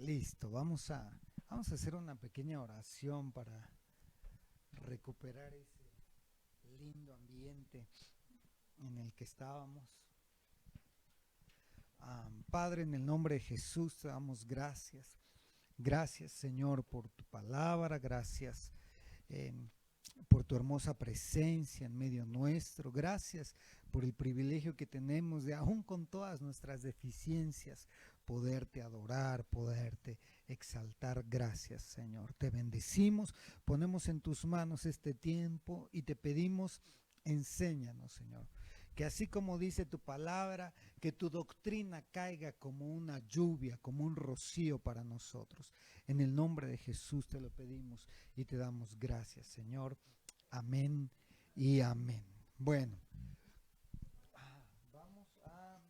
Listo, vamos a hacer una pequeña oración para recuperar ese lindo ambiente en el que estábamos. Padre, en el nombre de Jesús te damos gracias. Gracias, Señor, por tu palabra. Gracias eh, por tu hermosa presencia en medio nuestro. Gracias por el privilegio que tenemos de, aún con todas nuestras deficiencias, poderte adorar, poderte exaltar. Gracias, Señor. Te bendecimos, ponemos en tus manos este tiempo y te pedimos, enséñanos, Señor. Que así como dice tu palabra, que tu doctrina caiga como una lluvia, como un rocío para nosotros. En el nombre de Jesús te lo pedimos y te damos gracias, Señor. Amén y amén. Bueno, vamos a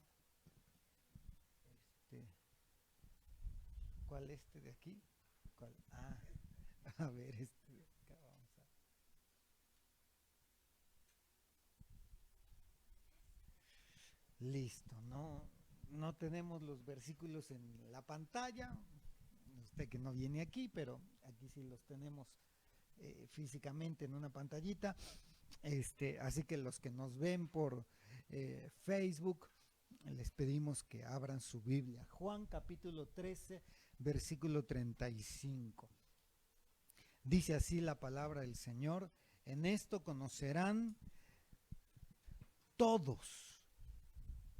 este, ¿cuál de aquí? ¿Cuál? A ver este de acá vamos a. Listo, no tenemos los versículos en la pantalla. Usted que no viene aquí, pero aquí sí los tenemos físicamente en una pantallita. Así que los que nos ven por Facebook, les pedimos que abran su Biblia. Juan capítulo 13, versículo 35. Dice así la palabra del Señor: en esto conocerán todos,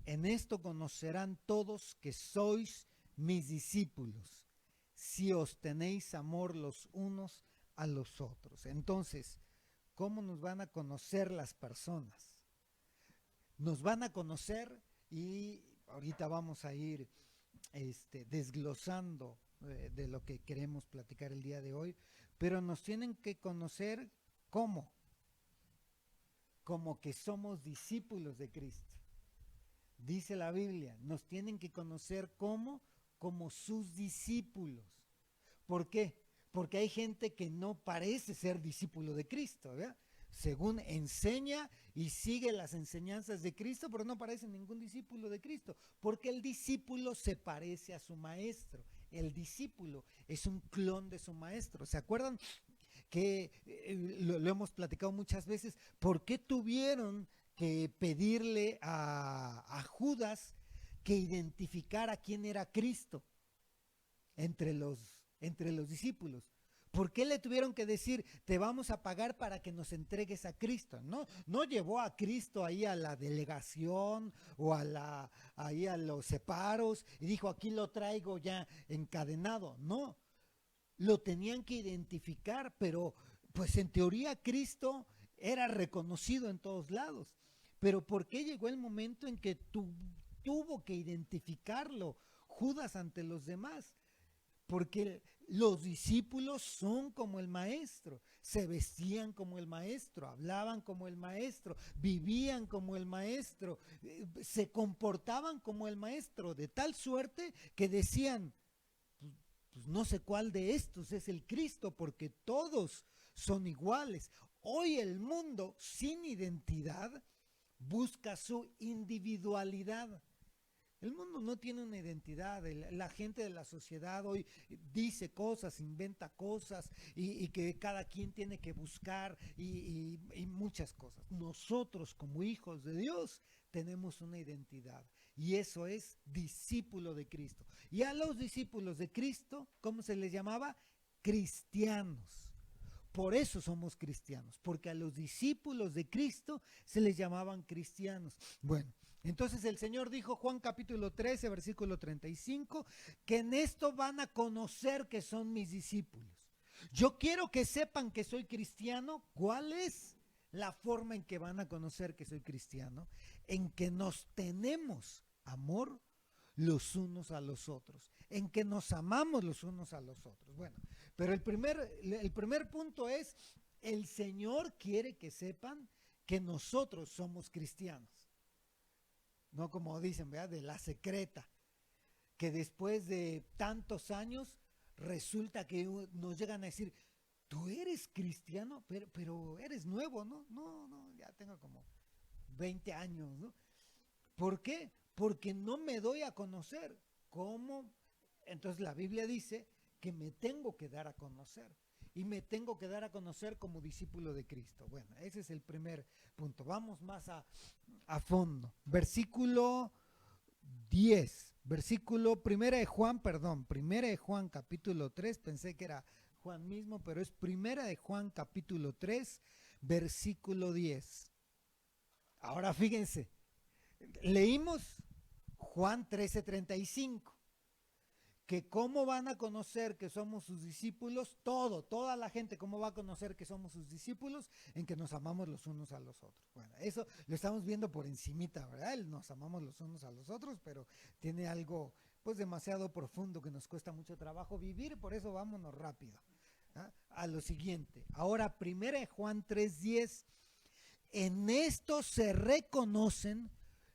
en esto conocerán todos que sois mis discípulos, si os tenéis amor los unos a los otros. Entonces, ¿cómo nos van a conocer las personas? Nos van a conocer y ahorita vamos a ir desglosando de lo que queremos platicar el día de hoy, pero nos tienen que conocer ¿cómo? Como que somos discípulos de Cristo. Dice la Biblia, nos tienen que conocer como sus discípulos. ¿Por qué? Porque hay gente que no parece ser discípulo de Cristo, ¿verdad? Según enseña y sigue las enseñanzas de Cristo, pero no parece ningún discípulo de Cristo, porque el discípulo se parece a su maestro. El discípulo es un clon de su maestro. ¿Se acuerdan que lo hemos platicado muchas veces? ¿Por qué tuvieron que pedirle a Judas que identificara quién era Cristo entre los discípulos? ¿Por qué le tuvieron que decir, te vamos a pagar para que nos entregues a Cristo? No llevó a Cristo ahí a la delegación o ahí a los separos y dijo, aquí lo traigo ya encadenado. No, lo tenían que identificar, pero pues en teoría Cristo era reconocido en todos lados. Pero ¿por qué llegó el momento en que tuvo que identificarlo Judas ante los demás? Porque los discípulos son como el maestro, se vestían como el maestro, hablaban como el maestro, vivían como el maestro, se comportaban como el maestro, de tal suerte que decían, pues no sé cuál de estos es el Cristo, porque todos son iguales. Hoy el mundo sin identidad busca su individualidad. El mundo no tiene una identidad. La gente de la sociedad hoy dice cosas, inventa cosas y que cada quien tiene que buscar y muchas cosas. Nosotros como hijos de Dios tenemos una identidad y eso es discípulo de Cristo. Y a los discípulos de Cristo, ¿cómo se les llamaba? Cristianos. Por eso somos cristianos, porque a los discípulos de Cristo se les llamaban cristianos. Bueno, entonces el Señor dijo, Juan capítulo 13, versículo 35, que en esto van a conocer que son mis discípulos. Yo quiero que sepan que soy cristiano. ¿Cuál es la forma en que van a conocer que soy cristiano? En que nos tenemos amor los unos a los otros, en que nos amamos los unos a los otros. Bueno, pero el primer punto es, el Señor quiere que sepan que nosotros somos cristianos. No como dicen, ¿verdad? De la secreta, que después de tantos años resulta que nos llegan a decir, tú eres cristiano, pero eres nuevo, ¿no? No, ya tengo como 20 años, ¿no? ¿Por qué? Porque no me doy a conocer. ¿Cómo Entonces la Biblia dice que me tengo que dar a conocer. Y me tengo que dar a conocer como discípulo de Cristo. Bueno, ese es el primer punto. Vamos más a fondo. Versículo 10. Versículo, primera de Juan capítulo 3. Pensé que era Juan mismo, pero es primera de Juan capítulo 3, versículo 10. Ahora fíjense, leímos Juan 13:35. Que cómo van a conocer que somos sus discípulos, toda la gente, cómo va a conocer que somos sus discípulos, en que nos amamos los unos a los otros. Bueno, eso lo estamos viendo por encimita, ¿verdad? Nos amamos los unos a los otros, pero tiene algo pues demasiado profundo que nos cuesta mucho trabajo vivir, por eso vámonos rápido, ¿ah? A lo siguiente. Ahora, 1 Juan 3:10, en esto se reconocen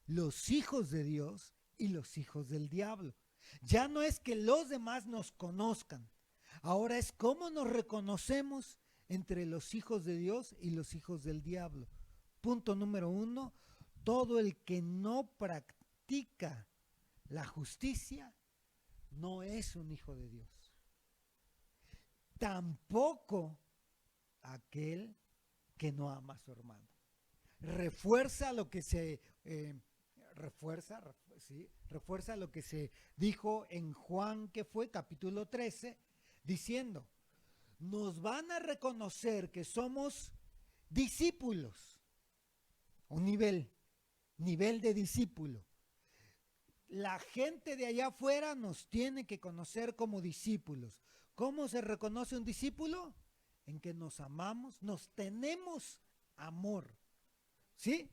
los hijos de Dios y los hijos del diablo. Ya no es que los demás nos conozcan, ahora es cómo nos reconocemos entre los hijos de Dios y los hijos del diablo. Punto número 1, todo el que no practica la justicia no es un hijo de Dios. Tampoco aquel que no ama a su hermano. Refuerza lo que se... refuerza lo que se dijo en Juan, que fue capítulo 13, diciendo, nos van a reconocer que somos discípulos, un nivel de discípulo. La gente de allá afuera nos tiene que conocer como discípulos. ¿Cómo se reconoce un discípulo? En que nos amamos, nos tenemos amor, ¿sí?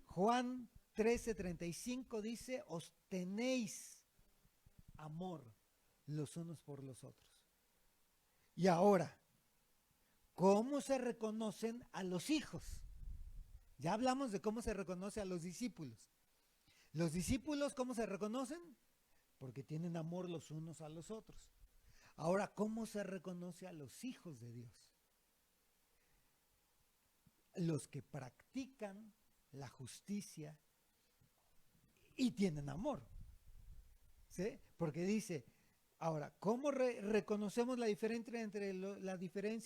Juan 13:35 dice, os tenéis amor los unos por los otros. Y ahora, ¿cómo se reconocen a los hijos? Ya hablamos de cómo se reconoce a los discípulos. Los discípulos, ¿cómo se reconocen? Porque tienen amor los unos a los otros. Ahora, ¿cómo se reconoce a los hijos de Dios? Los que practican la justicia y tienen amor, ¿sí? Porque dice, ahora, ¿cómo reconocemos la diferencia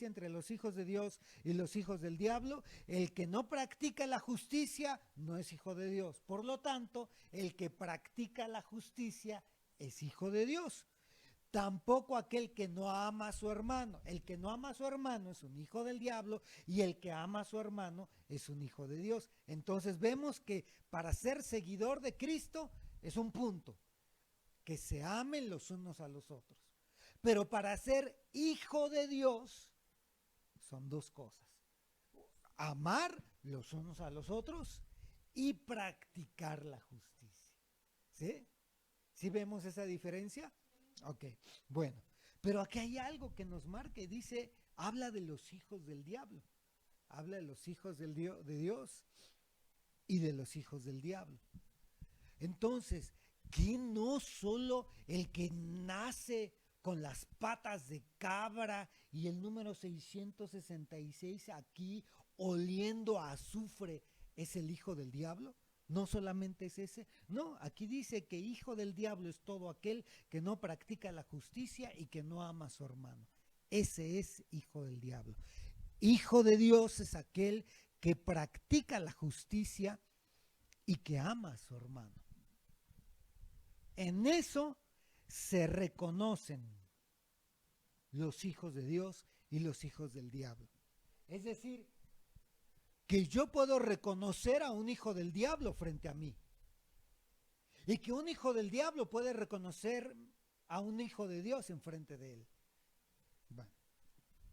entre los hijos de Dios y los hijos del diablo? El que no practica la justicia no es hijo de Dios. Por lo tanto, el que practica la justicia es hijo de Dios. Tampoco aquel que no ama a su hermano. El que no ama a su hermano es un hijo del diablo y el que ama a su hermano es un hijo de Dios. Entonces vemos que para ser seguidor de Cristo es un punto, que se amen los unos a los otros. Pero para ser hijo de Dios son dos cosas: amar los unos a los otros y practicar la justicia. ¿Sí? ¿Sí vemos esa diferencia? Ok, bueno, pero aquí hay algo que nos marca y dice, habla de los hijos del diablo, habla de los hijos de Dios y de los hijos del diablo. Entonces, ¿quién no solo el que nace con las patas de cabra y el número 666 aquí oliendo a azufre es el hijo del diablo? No solamente es ese, no, aquí dice que hijo del diablo es todo aquel que no practica la justicia y que no ama a su hermano. Ese es hijo del diablo. Hijo de Dios es aquel que practica la justicia y que ama a su hermano. En eso se reconocen los hijos de Dios y los hijos del diablo. Es decir, que yo puedo reconocer a un hijo del diablo frente a mí. Y que un hijo del diablo puede reconocer a un hijo de Dios enfrente de él. Bueno,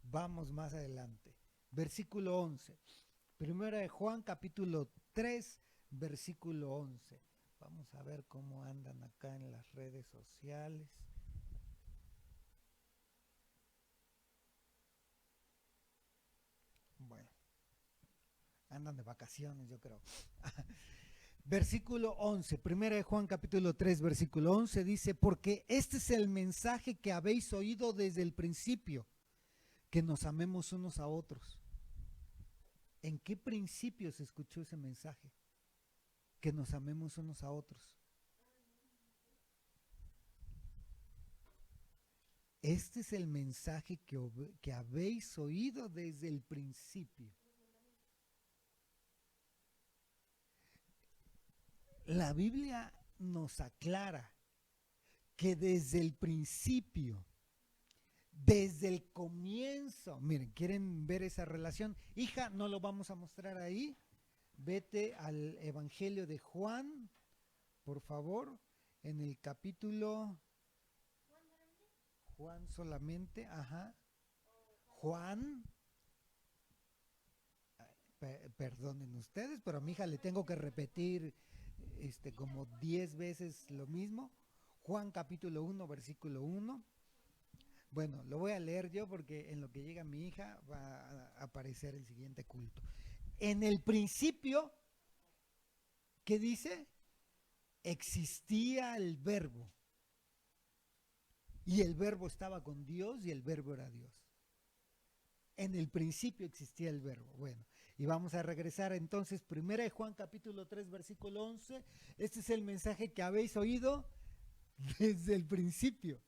vamos más adelante. Versículo 11. Primera de Juan, capítulo 3, versículo 11. Vamos a ver cómo andan acá en las redes sociales. Bueno, andan de vacaciones, yo creo. Versículo 11, primera de Juan capítulo 3, versículo 11 dice, porque este es el mensaje que habéis oído desde el principio, que nos amemos unos a otros. ¿En qué principio se escuchó ese mensaje? Que nos amemos unos a otros. Este es el mensaje que habéis oído desde el principio. La Biblia nos aclara que desde el principio, desde el comienzo, miren, ¿quieren ver esa relación? Hija, no lo vamos a mostrar ahí. Vete al Evangelio de Juan, por favor, en el capítulo... Juan solamente, ajá. Juan, perdonen ustedes, pero a mi hija le tengo que repetir como 10 veces lo mismo. Juan capítulo 1, versículo 1. Bueno, lo voy a leer yo porque en lo que llega mi hija va a aparecer el siguiente culto. En el principio, ¿qué dice? Existía el verbo. Y el verbo estaba con Dios y el verbo era Dios. En el principio existía el verbo. Bueno, y vamos a regresar entonces, 1 Juan capítulo 3, versículo 11. Este es el mensaje que habéis oído desde el principio.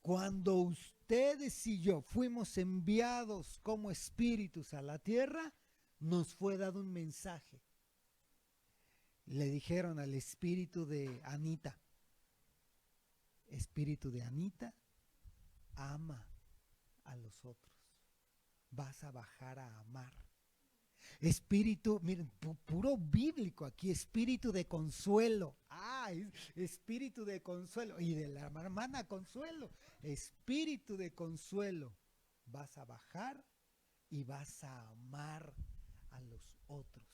Cuando ustedes y yo fuimos enviados como espíritus a la tierra, nos fue dado un mensaje. Le dijeron al espíritu de Anita, espíritu de Anita, ama a los otros. Vas a bajar a amar. Espíritu, miren, puro bíblico aquí, espíritu de consuelo. Espíritu de consuelo. Y de la hermana Consuelo, espíritu de consuelo. Vas a bajar y vas a amar a los otros.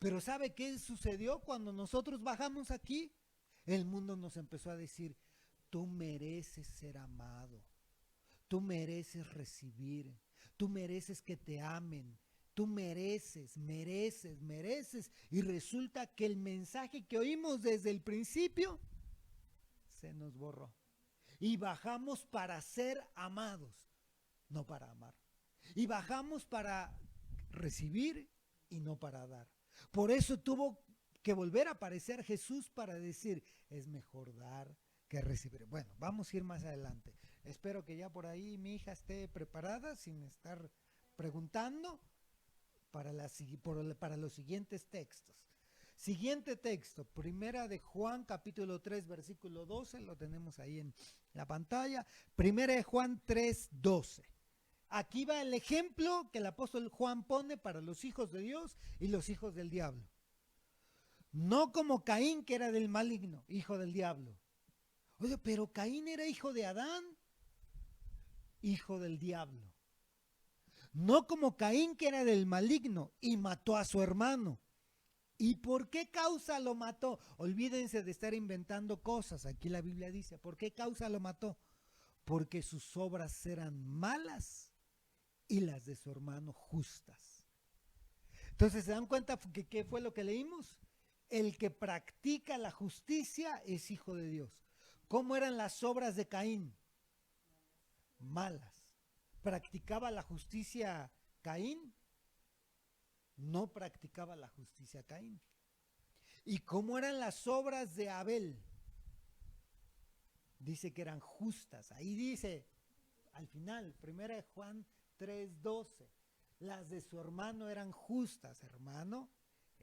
Pero ¿sabe qué sucedió cuando nosotros bajamos aquí? El mundo nos empezó a decir, tú mereces ser amado, tú mereces recibir, tú mereces que te amen, tú mereces. Y resulta que el mensaje que oímos desde el principio se nos borró. Y bajamos para ser amados, no para amar. Y bajamos para recibir y no para dar. Por eso tuvo que volver a aparecer Jesús para decir, es mejor dar que recibir. Bueno, vamos a ir más adelante. Espero que ya por ahí mi hija esté preparada sin estar preguntando para los siguientes textos. Siguiente texto, primera de Juan capítulo 3 versículo 12, lo tenemos ahí en la pantalla. Primera de Juan 3, 12. Aquí va el ejemplo que el apóstol Juan pone para los hijos de Dios y los hijos del diablo. No como Caín, que era del maligno, hijo del diablo. Oye, pero Caín era hijo de Adán, hijo del diablo. No como Caín, que era del maligno y mató a su hermano. ¿Y por qué causa lo mató? Olvídense de estar inventando cosas. Aquí la Biblia dice, ¿por qué causa lo mató? Porque sus obras eran malas y las de su hermano justas. Entonces, ¿se dan cuenta que qué fue lo que leímos? El que practica la justicia es hijo de Dios. ¿Cómo eran las obras de Caín? Malas. ¿Practicaba la justicia Caín? No practicaba la justicia Caín. ¿Y cómo eran las obras de Abel? Dice que eran justas. Ahí dice, al final, 1 Juan 3:12, las de su hermano eran justas. Hermano,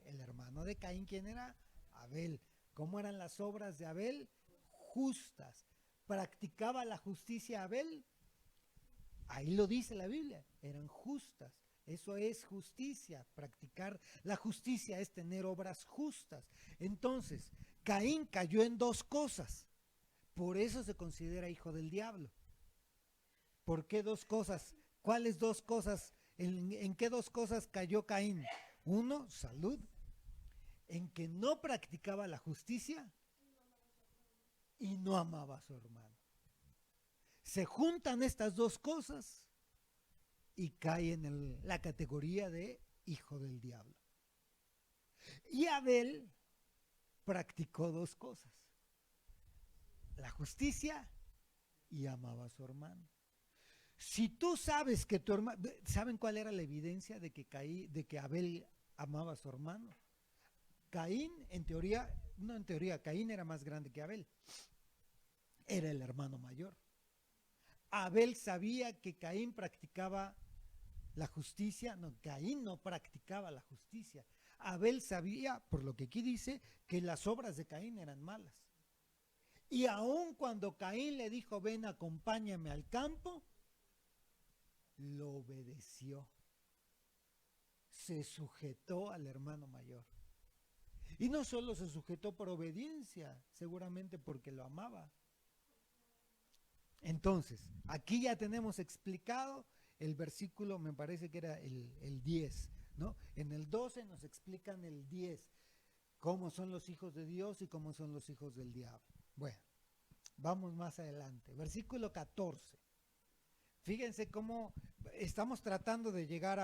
el hermano de Caín, ¿quién era? Abel. ¿Cómo eran las obras de Abel? Justas. ¿Practicaba la justicia Abel? Ahí lo dice la Biblia, eran justas. Eso es justicia, practicar la justicia es tener obras justas. Entonces, Caín cayó en dos cosas, por eso se considera hijo del diablo. ¿Por qué dos cosas? ¿Cuáles dos cosas? ¿En qué dos cosas cayó Caín? Uno, salud, en que no practicaba la justicia y no amaba a su hermano. Se juntan estas dos cosas y cae en la categoría de hijo del diablo. Y Abel practicó dos cosas, la justicia y amaba a su hermano. Si tú sabes que tu hermano, ¿saben cuál era la evidencia de que Abel amaba a su hermano? Caín, en teoría, no en teoría, Caín era más grande que Abel. era el hermano mayor. Abel sabía que Caín practicaba la justicia, no, Caín no practicaba la justicia. Abel sabía, por lo que aquí dice, que las obras de Caín eran malas. Y aun cuando Caín le dijo, ven, acompáñame al campo, lo obedeció. Se sujetó al hermano mayor. Y no solo se sujetó por obediencia, seguramente porque lo amaba. Entonces, aquí ya tenemos explicado el versículo, me parece que era el 10, ¿no? En el 12 nos explican el 10, cómo son los hijos de Dios y cómo son los hijos del diablo. Bueno, vamos más adelante. Versículo 14. Fíjense cómo estamos tratando de llegar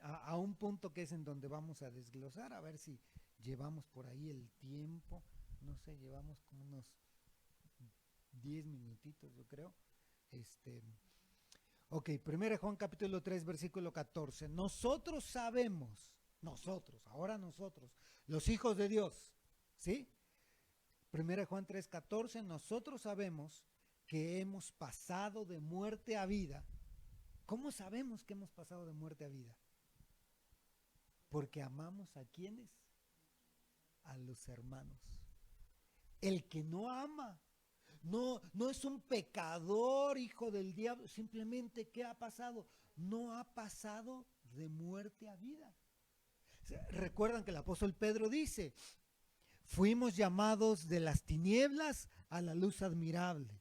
a un punto que es en donde vamos a desglosar, a ver si llevamos por ahí el tiempo. No sé, llevamos como unos 10 minutitos, yo creo. Ok, 1 Juan capítulo 3, versículo 14. Nosotros sabemos, ahora nosotros, los hijos de Dios, ¿sí? 1 Juan 3, 14, nosotros sabemos que hemos pasado de muerte a vida. ¿Cómo sabemos que hemos pasado de muerte a vida? Porque amamos a quienes, a los hermanos. El que no ama, no es un pecador, hijo del diablo, simplemente ¿qué ha pasado? No ha pasado de muerte a vida. Recuerdan que el apóstol Pedro dice, fuimos llamados de las tinieblas a la luz admirable.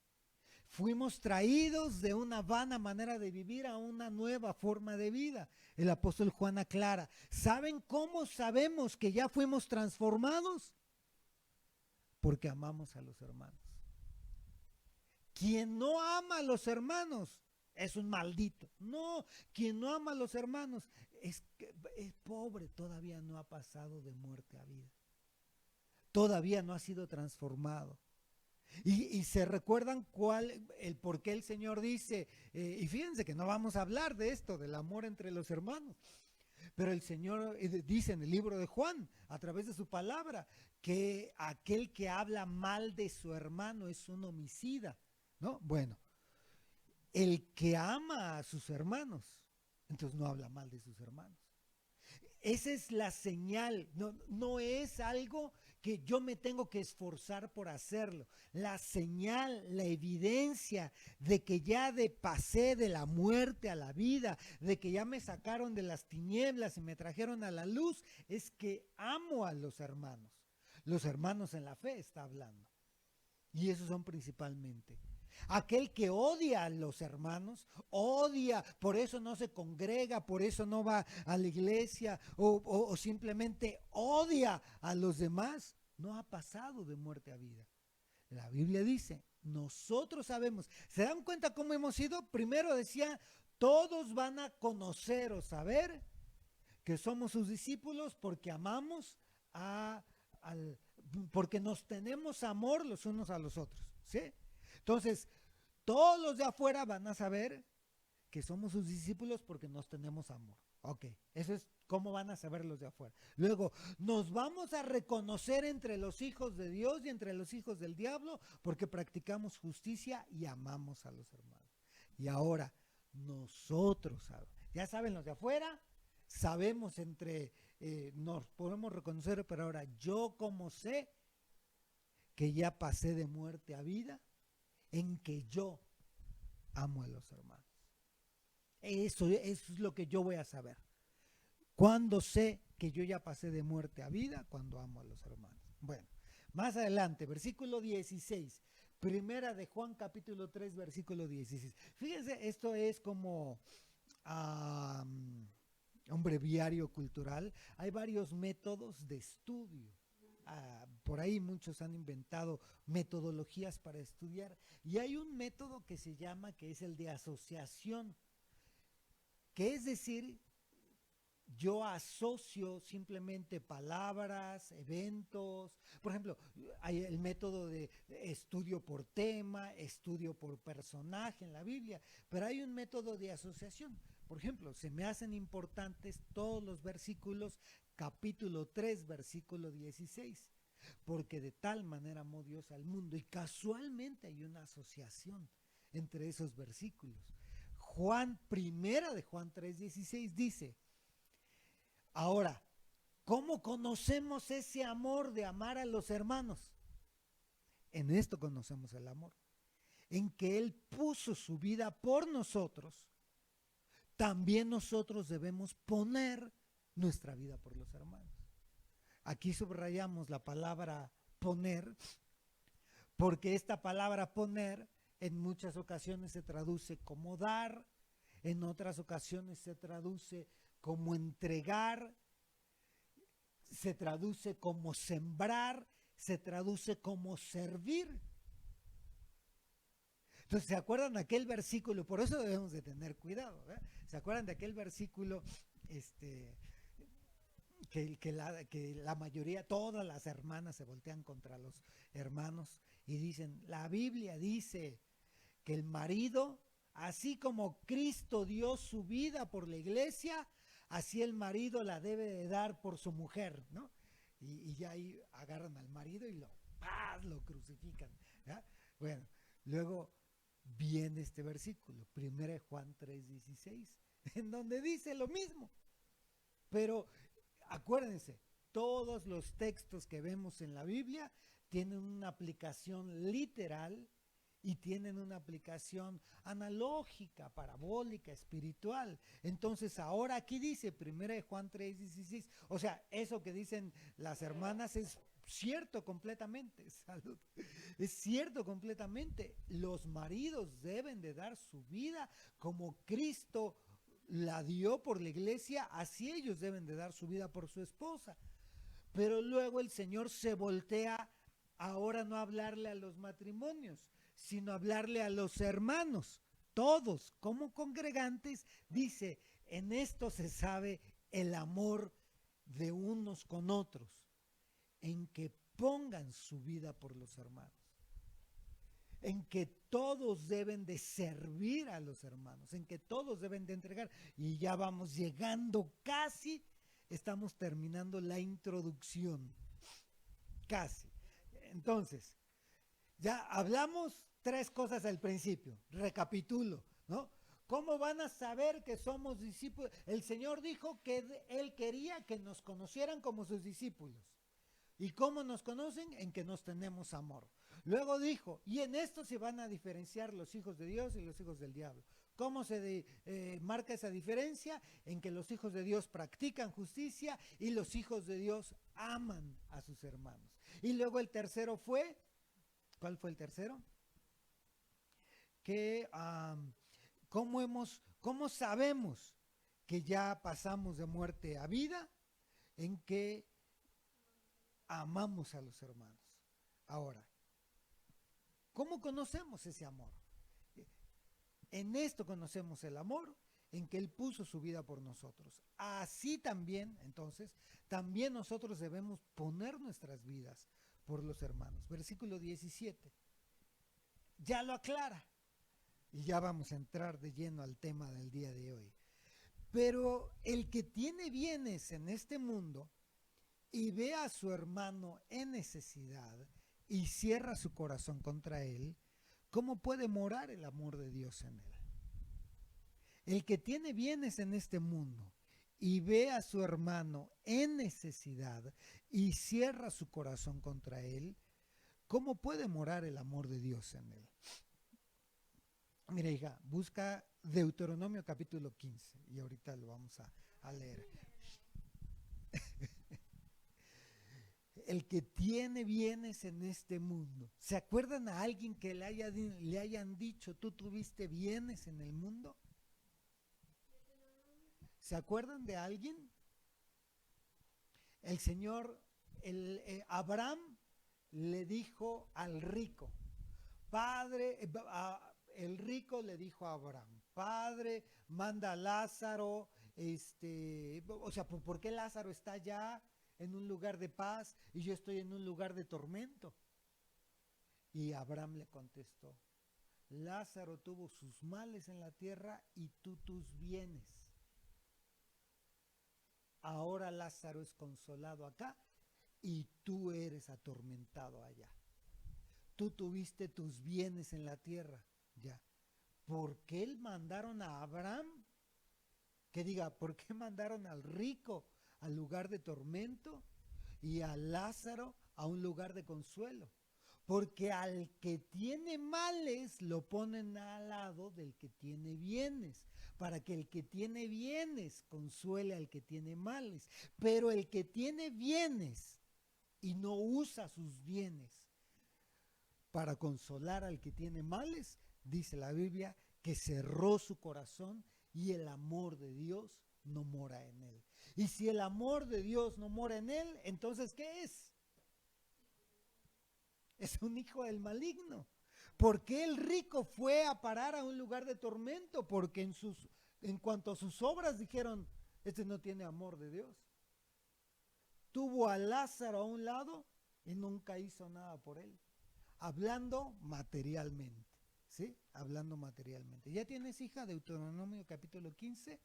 Fuimos traídos de una vana manera de vivir a una nueva forma de vida. El apóstol Juan aclara, ¿saben cómo sabemos que ya fuimos transformados? Porque amamos a los hermanos. Quien no ama a los hermanos es un maldito. No, quien no ama a los hermanos es pobre, todavía no ha pasado de muerte a vida. Todavía no ha sido transformado. Y se recuerdan el por qué el Señor dice, y fíjense que no vamos a hablar de esto, del amor entre los hermanos, pero el Señor dice en el libro de Juan, a través de su palabra, que aquel que habla mal de su hermano es un homicida, ¿no? Bueno, el que ama a sus hermanos, entonces no habla mal de sus hermanos. Esa es la señal, no es algo que yo me tengo que esforzar por hacerlo. La señal, la evidencia de que ya pasé de la muerte a la vida, de que ya me sacaron de las tinieblas y me trajeron a la luz, es que amo a los hermanos. Los hermanos en la fe está hablando. Y esos son principalmente. Aquel que odia a los hermanos, odia, por eso no se congrega, por eso no va a la iglesia o simplemente odia a los demás, no ha pasado de muerte a vida. La Biblia dice, nosotros sabemos, ¿se dan cuenta cómo hemos ido? Primero decía, todos van a conocer o saber que somos sus discípulos porque amamos porque nos tenemos amor los unos a los otros, ¿sí? Entonces, todos los de afuera van a saber que somos sus discípulos porque nos tenemos amor. Ok, eso es cómo van a saber los de afuera. Luego, nos vamos a reconocer entre los hijos de Dios y entre los hijos del diablo porque practicamos justicia y amamos a los hermanos. Y ahora, nosotros, ya saben los de afuera, sabemos nos podemos reconocer, pero ahora yo como sé que ya pasé de muerte a vida, en que yo amo a los hermanos. Eso es lo que yo voy a saber. Cuando sé que yo ya pasé de muerte a vida, cuando amo a los hermanos. Bueno, más adelante, versículo 16. Primera de Juan capítulo 3, versículo 16. Fíjense, esto es como un breviario cultural. Hay varios métodos de estudio. Por ahí muchos han inventado metodologías para estudiar y hay un método que se llama, que es el de asociación, que es decir, yo asocio simplemente palabras, eventos. Por ejemplo, hay el método de estudio por tema, estudio por personaje en la Biblia, pero hay un método de asociación. Por ejemplo, se me hacen importantes todos los versículos, capítulo 3, versículo 16. porque de tal manera amó Dios al mundo. Y casualmente hay una asociación entre esos versículos. Primera de Juan 3:16 dice, ahora, ¿cómo conocemos ese amor de amar a los hermanos? En esto conocemos el amor, en que Él puso su vida por nosotros. También nosotros debemos poner nuestra vida por los hermanos. Aquí subrayamos la palabra poner, porque esta palabra poner en muchas ocasiones se traduce como dar, en otras ocasiones se traduce como entregar, se traduce como sembrar, se traduce como servir. Entonces, ¿se acuerdan de aquel versículo? Por eso debemos de tener cuidado, ¿eh? ¿Se acuerdan de aquel versículo que la mayoría, todas las hermanas se voltean contra los hermanos y dicen, la Biblia dice que el marido, así como Cristo dio su vida por la iglesia, así el marido la debe de dar por su mujer, ¿no? Y ya ahí agarran al marido y lo crucifican, ¿ya? Bueno, luego viene este versículo, 1 Juan 3:16, en donde dice lo mismo. Pero acuérdense, todos los textos que vemos en la Biblia tienen una aplicación literal y tienen una aplicación analógica, parabólica, espiritual. Entonces ahora aquí dice 1 Juan 3:16, o sea, eso que dicen las hermanas es cierto completamente, salud, es cierto completamente. Los maridos deben de dar su vida como Cristo la dio por la iglesia, así ellos deben de dar su vida por su esposa. Pero luego el Señor se voltea ahora no a hablarle a los matrimonios, sino a hablarle a los hermanos, todos como congregantes. Dice, en esto se sabe el amor de unos con otros, en que pongan su vida por los hermanos, en que todos deben de servir a los hermanos, en que todos deben de entregar. Y ya vamos llegando casi, estamos terminando la introducción, casi. Entonces, ya hablamos 3 cosas al principio, recapitulo, ¿no? ¿Cómo van a saber que somos discípulos? El Señor dijo que Él quería que nos conocieran como sus discípulos. ¿Y cómo nos conocen? En que nos tenemos amor. Luego dijo, y en esto se van a diferenciar los hijos de Dios y los hijos del diablo. ¿Cómo se marca esa diferencia? En que los hijos de Dios practican justicia y los hijos de Dios aman a sus hermanos. Y luego el tercero fue, ¿cuál fue el tercero? Que ¿cómo sabemos que ya pasamos de muerte a vida? En que amamos a los hermanos. Ahora, ¿cómo conocemos ese amor? En esto conocemos el amor, en que Él puso su vida por nosotros. Así también, entonces, también nosotros debemos poner nuestras vidas por los hermanos. Versículo 17. Ya lo aclara. Y ya vamos a entrar de lleno al tema del día de hoy. Pero el que tiene bienes en este mundo y ve a su hermano en necesidad y cierra su corazón contra él, ¿cómo puede morar el amor de Dios en él? El que tiene bienes en este mundo y ve a su hermano en necesidad y cierra su corazón contra él, ¿cómo puede morar el amor de Dios en él? Mira, hija, busca Deuteronomio capítulo 15 y ahorita lo vamos a leer. El que tiene bienes en este mundo. ¿Se acuerdan a alguien que le hayan dicho, tú tuviste bienes en el mundo? ¿Se acuerdan de alguien? El Señor, Abraham le dijo al rico, Padre, el rico le dijo a Abraham, Padre, manda a Lázaro, o sea, ¿por qué Lázaro está allá en un lugar de paz y yo estoy en un lugar de tormento? Y Abraham le contestó, Lázaro tuvo sus males en la tierra y tú tus bienes. Ahora Lázaro es consolado acá y tú eres atormentado allá. Tú tuviste tus bienes en la tierra, ya. ¿Por qué mandaron a Abraham? Que diga, ¿por qué mandaron al rico al lugar de tormento y a Lázaro a un lugar de consuelo? Porque al que tiene males lo ponen al lado del que tiene bienes, para que el que tiene bienes consuele al que tiene males. Pero el que tiene bienes y no usa sus bienes para consolar al que tiene males, dice la Biblia, que cerró su corazón y el amor de Dios no mora en él. Y si el amor de Dios no mora en él, entonces ¿qué es? Es un hijo del maligno. ¿Por qué el rico fue a parar a un lugar de tormento? Porque en cuanto a sus obras dijeron, este no tiene amor de Dios. Tuvo a Lázaro a un lado y nunca hizo nada por él. Hablando materialmente, ¿sí? Hablando materialmente. ¿Ya tienes, hija? Deuteronomio capítulo 15.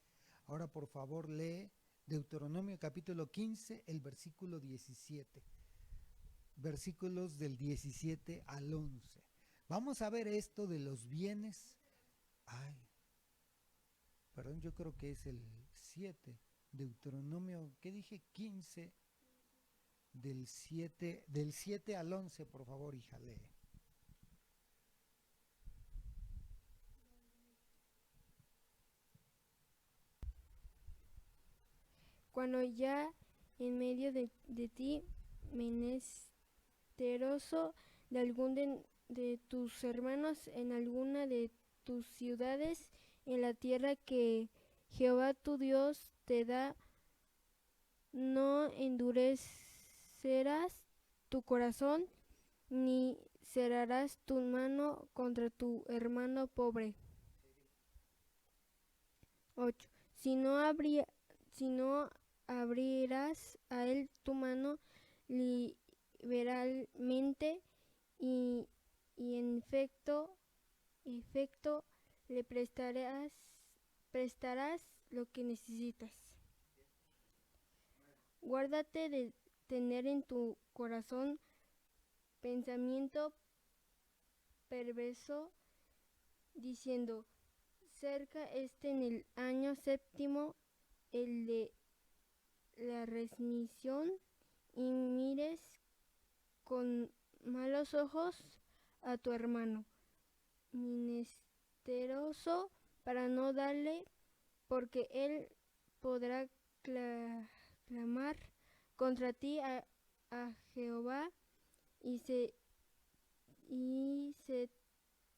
Ahora por favor lee Deuteronomio capítulo 15, el versículo 17. Versículos del 17 al 11. Vamos a ver esto de los bienes. Ay, perdón, yo creo que es el 7. Deuteronomio, ¿qué dije? 15. Del 7 al 11, por favor, hija, lee. Cuando ya en medio de ti menesteroso de algún de tus hermanos en alguna de tus ciudades en la tierra que Jehová tu Dios te da, no endurecerás tu corazón ni cerrarás tu mano contra tu hermano pobre. 8. Si no abrirás a él tu mano liberalmente y en efecto le prestarás lo que necesitas. Guárdate de tener en tu corazón pensamiento perverso, diciendo, cerca en el año séptimo, el de la remisión, y mires con malos ojos a tu hermano menesteroso para no darle, porque él podrá clamar contra ti a Jehová y se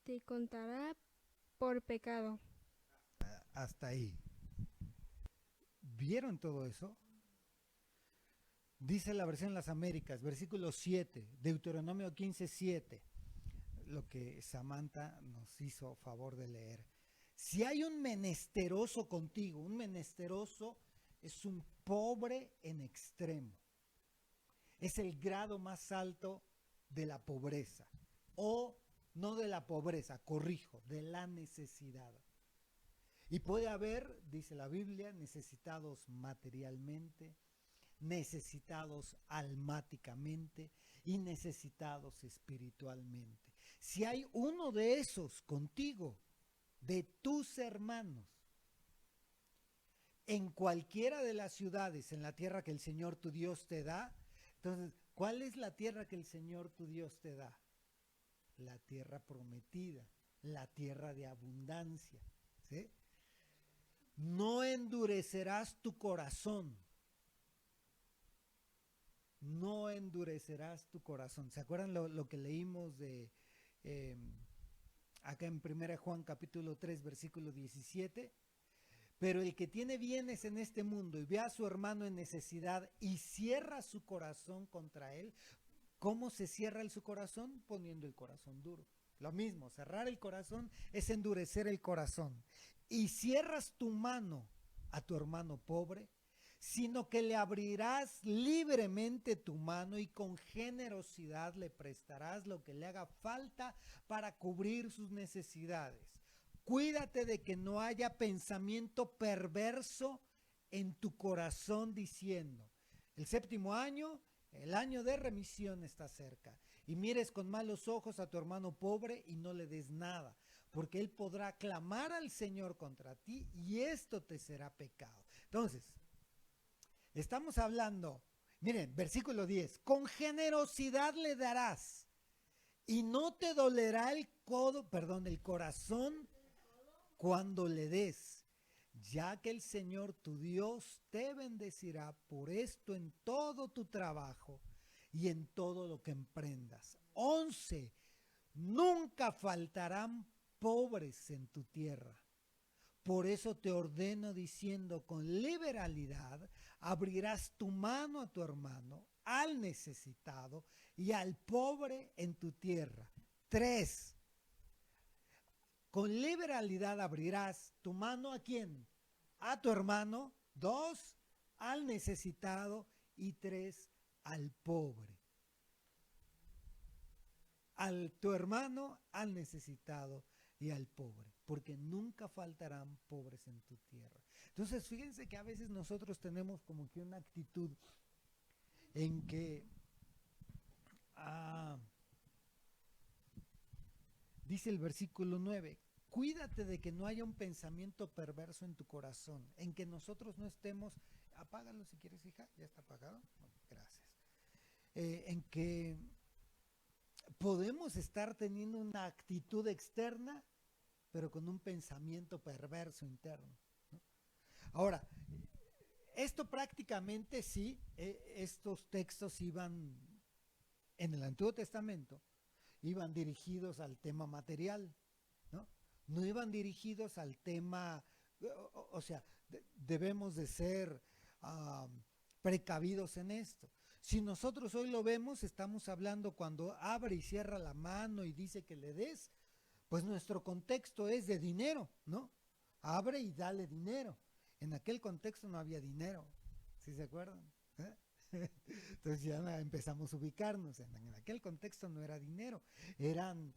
te contará por pecado. Hasta ahí. ¿Vieron todo eso? Dice la versión de las Américas, versículo 7, Deuteronomio 15, 7, lo que Samantha nos hizo favor de leer. Si hay un menesteroso contigo, un menesteroso es un pobre en extremo. Es el grado más alto de la pobreza. O no de la pobreza, corrijo, de la necesidad. Y puede haber, dice la Biblia, necesitados materialmente, necesitados almáticamente y necesitados espiritualmente. Si hay uno de esos contigo, de tus hermanos, en cualquiera de las ciudades en la tierra que el Señor tu Dios te da, entonces, ¿cuál es la tierra que el Señor tu Dios te da? La tierra prometida, la tierra de abundancia, ¿sí? No endurecerás tu corazón. No endurecerás tu corazón. ¿Se acuerdan lo que leímos de acá en 1 Juan capítulo 3 versículo 17? Pero el que tiene bienes en este mundo y ve a su hermano en necesidad y cierra su corazón contra él, ¿cómo se cierra su corazón? Poniendo el corazón duro. Lo mismo, cerrar el corazón es endurecer el corazón. Y cierras tu mano a tu hermano pobre, sino que le abrirás libremente tu mano y con generosidad le prestarás lo que le haga falta para cubrir sus necesidades. Cuídate de que no haya pensamiento perverso en tu corazón diciendo, el séptimo año El año de remisión está cerca. Y mires con malos ojos a tu hermano pobre y no le des nada, porque él podrá clamar al Señor contra ti y esto te será pecado. Entonces, estamos hablando, miren, versículo 10, con generosidad le darás y no te dolerá el corazón cuando le des, ya que el Señor tu Dios te bendecirá por esto en todo tu trabajo y en todo lo que emprendas. 11. Nunca faltarán pobres en tu tierra. Por eso te ordeno diciendo, con liberalidad abrirás tu mano a tu hermano, al necesitado y al pobre en tu tierra. 3. Con liberalidad abrirás tu mano, ¿a quién? A tu hermano. 2. Al necesitado. Y 3. Al pobre. Tu hermano, al necesitado y al pobre, porque nunca faltarán pobres en tu tierra. Entonces, fíjense que a veces nosotros tenemos como que una actitud en que dice el versículo 9, cuídate de que no haya un pensamiento perverso en tu corazón, en que nosotros no estemos, apágalo si quieres, hija, ya está apagado, bueno, gracias, en que podemos estar teniendo una actitud externa, pero con un pensamiento perverso interno, ¿no? Ahora, esto prácticamente sí, estos textos iban, en el Antiguo Testamento, iban dirigidos al tema material, ¿no? No iban dirigidos al tema, o sea, debemos de ser precavidos en esto. Si nosotros hoy lo vemos, estamos hablando cuando abre y cierra la mano y dice que le des, pues nuestro contexto es de dinero, ¿no? Abre y dale dinero. En aquel contexto no había dinero, ¿sí se acuerdan? Entonces ya empezamos a ubicarnos. En aquel contexto no era dinero, eran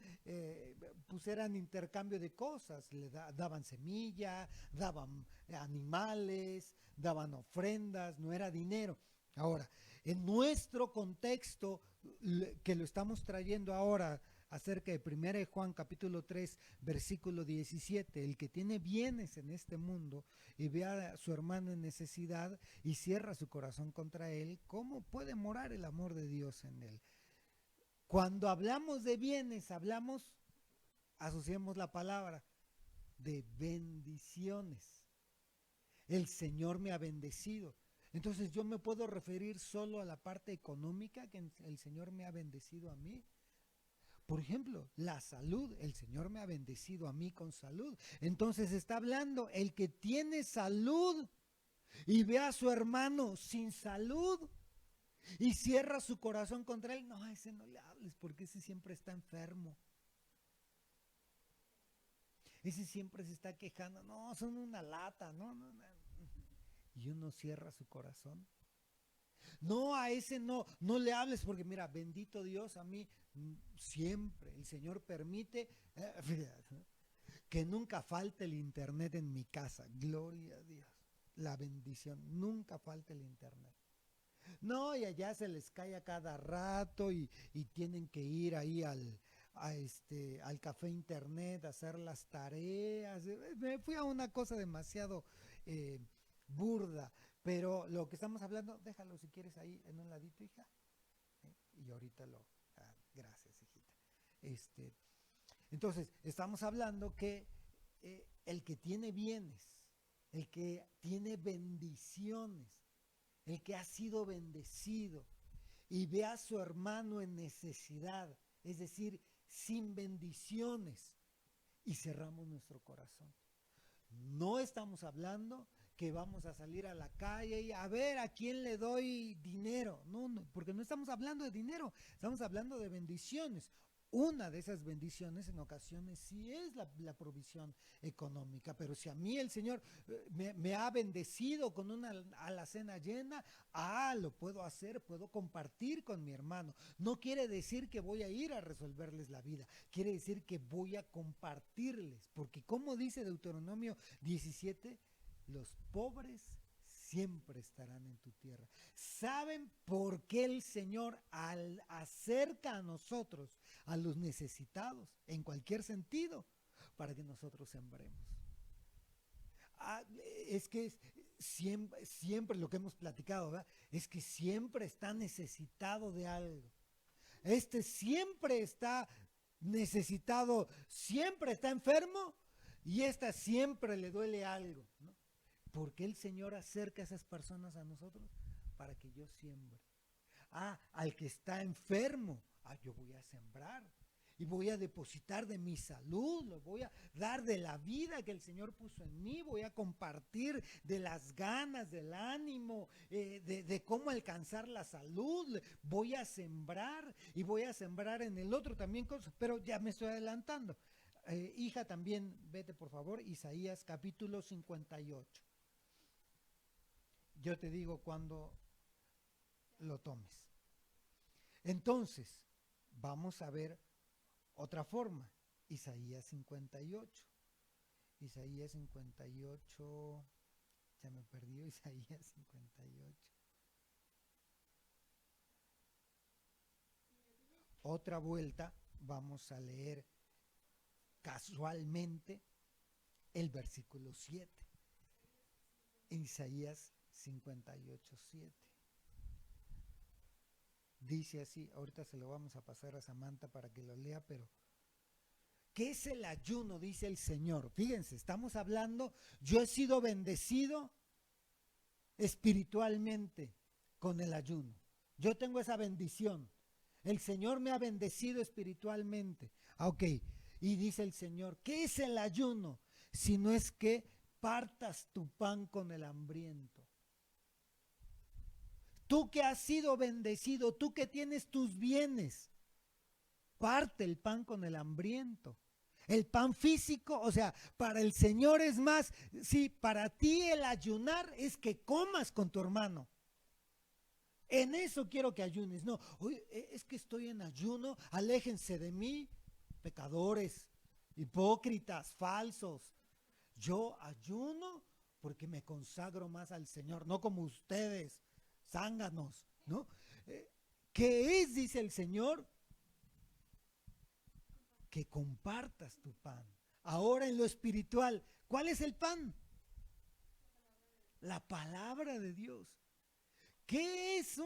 intercambio de cosas, daban semilla, daban animales, daban ofrendas, no era dinero. Ahora, en nuestro contexto, que lo estamos trayendo ahora acerca de 1 Juan capítulo 3, versículo 17, el que tiene bienes en este mundo y ve a su hermano en necesidad y cierra su corazón contra él, ¿cómo puede morar el amor de Dios en él? Cuando hablamos de bienes, asociamos la palabra de bendiciones. El Señor me ha bendecido. Entonces yo me puedo referir solo a la parte económica que el Señor me ha bendecido a mí. Por ejemplo, la salud, el Señor me ha bendecido a mí con salud. Entonces está hablando el que tiene salud y ve a su hermano sin salud y cierra su corazón contra él. No, a ese no le hables porque ese siempre está enfermo. Ese siempre se está quejando. No, son una lata. No. Y uno cierra su corazón. No, a ese no le hables porque mira, bendito Dios, a mí siempre el Señor permite que nunca falte el internet en mi casa. Gloria a Dios, la bendición, nunca falte el internet. No, y allá se les cae a cada rato y tienen que ir ahí al café internet a hacer las tareas. Me fui a una cosa demasiado burda. Pero lo que estamos hablando, déjalo si quieres ahí en un ladito, hija. Y ahorita gracias, hijita. Entonces, estamos hablando que el que tiene bienes, el que tiene bendiciones, el que ha sido bendecido y ve a su hermano en necesidad, es decir, sin bendiciones, y cerramos nuestro corazón. No estamos hablando que vamos a salir a la calle y a ver a quién le doy dinero. No, porque no estamos hablando de dinero, estamos hablando de bendiciones. Una de esas bendiciones en ocasiones sí es la provisión económica, pero si a mí el Señor me ha bendecido con una alacena llena, lo puedo hacer, puedo compartir con mi hermano. No quiere decir que voy a ir a resolverles la vida, quiere decir que voy a compartirles, porque como dice Deuteronomio 17, los pobres siempre estarán en tu tierra. ¿Saben por qué el Señor acerca a nosotros, a los necesitados, en cualquier sentido? Para que nosotros sembremos. Es que siempre lo que hemos platicado, ¿verdad? Es que siempre está necesitado de algo. Siempre está necesitado, siempre está enfermo y siempre le duele algo, ¿no? ¿Por qué el Señor acerca a esas personas a nosotros? Para que yo siembre. Al que está enfermo, yo voy a sembrar y voy a depositar de mi salud, lo voy a dar de la vida que el Señor puso en mí, voy a compartir de las ganas, del ánimo, de cómo alcanzar la salud, voy a sembrar y voy a sembrar en el otro también cosas, pero ya me estoy adelantando. Hija, también vete por favor, Isaías capítulo 58. Yo te digo cuando lo tomes. Entonces, vamos a ver otra forma. Isaías 58. Isaías 58. Ya me perdió Isaías 58. Otra vuelta, vamos a leer casualmente el versículo 7. Isaías 58, 7. Dice así, ahorita se lo vamos a pasar a Samantha para que lo lea, pero ¿qué es el ayuno? Dice el Señor. Fíjense, estamos hablando, yo he sido bendecido espiritualmente con el ayuno. Yo tengo esa bendición. El Señor me ha bendecido espiritualmente. Ok, y dice el Señor, ¿qué es el ayuno? Si no es que partas tu pan con el hambriento. Tú que has sido bendecido, tú que tienes tus bienes, parte el pan con el hambriento. El pan físico, o sea, para el Señor es más, sí, para ti el ayunar es que comas con tu hermano. En eso quiero que ayunes. No, oye, es que estoy en ayuno, aléjense de mí, pecadores, hipócritas, falsos. Yo ayuno porque me consagro más al Señor, no como ustedes, zánganos, ¿no? ¿Qué es, dice el Señor? Que compartas tu pan. Ahora en lo espiritual, ¿cuál es el pan? La palabra de Dios. ¿Qué es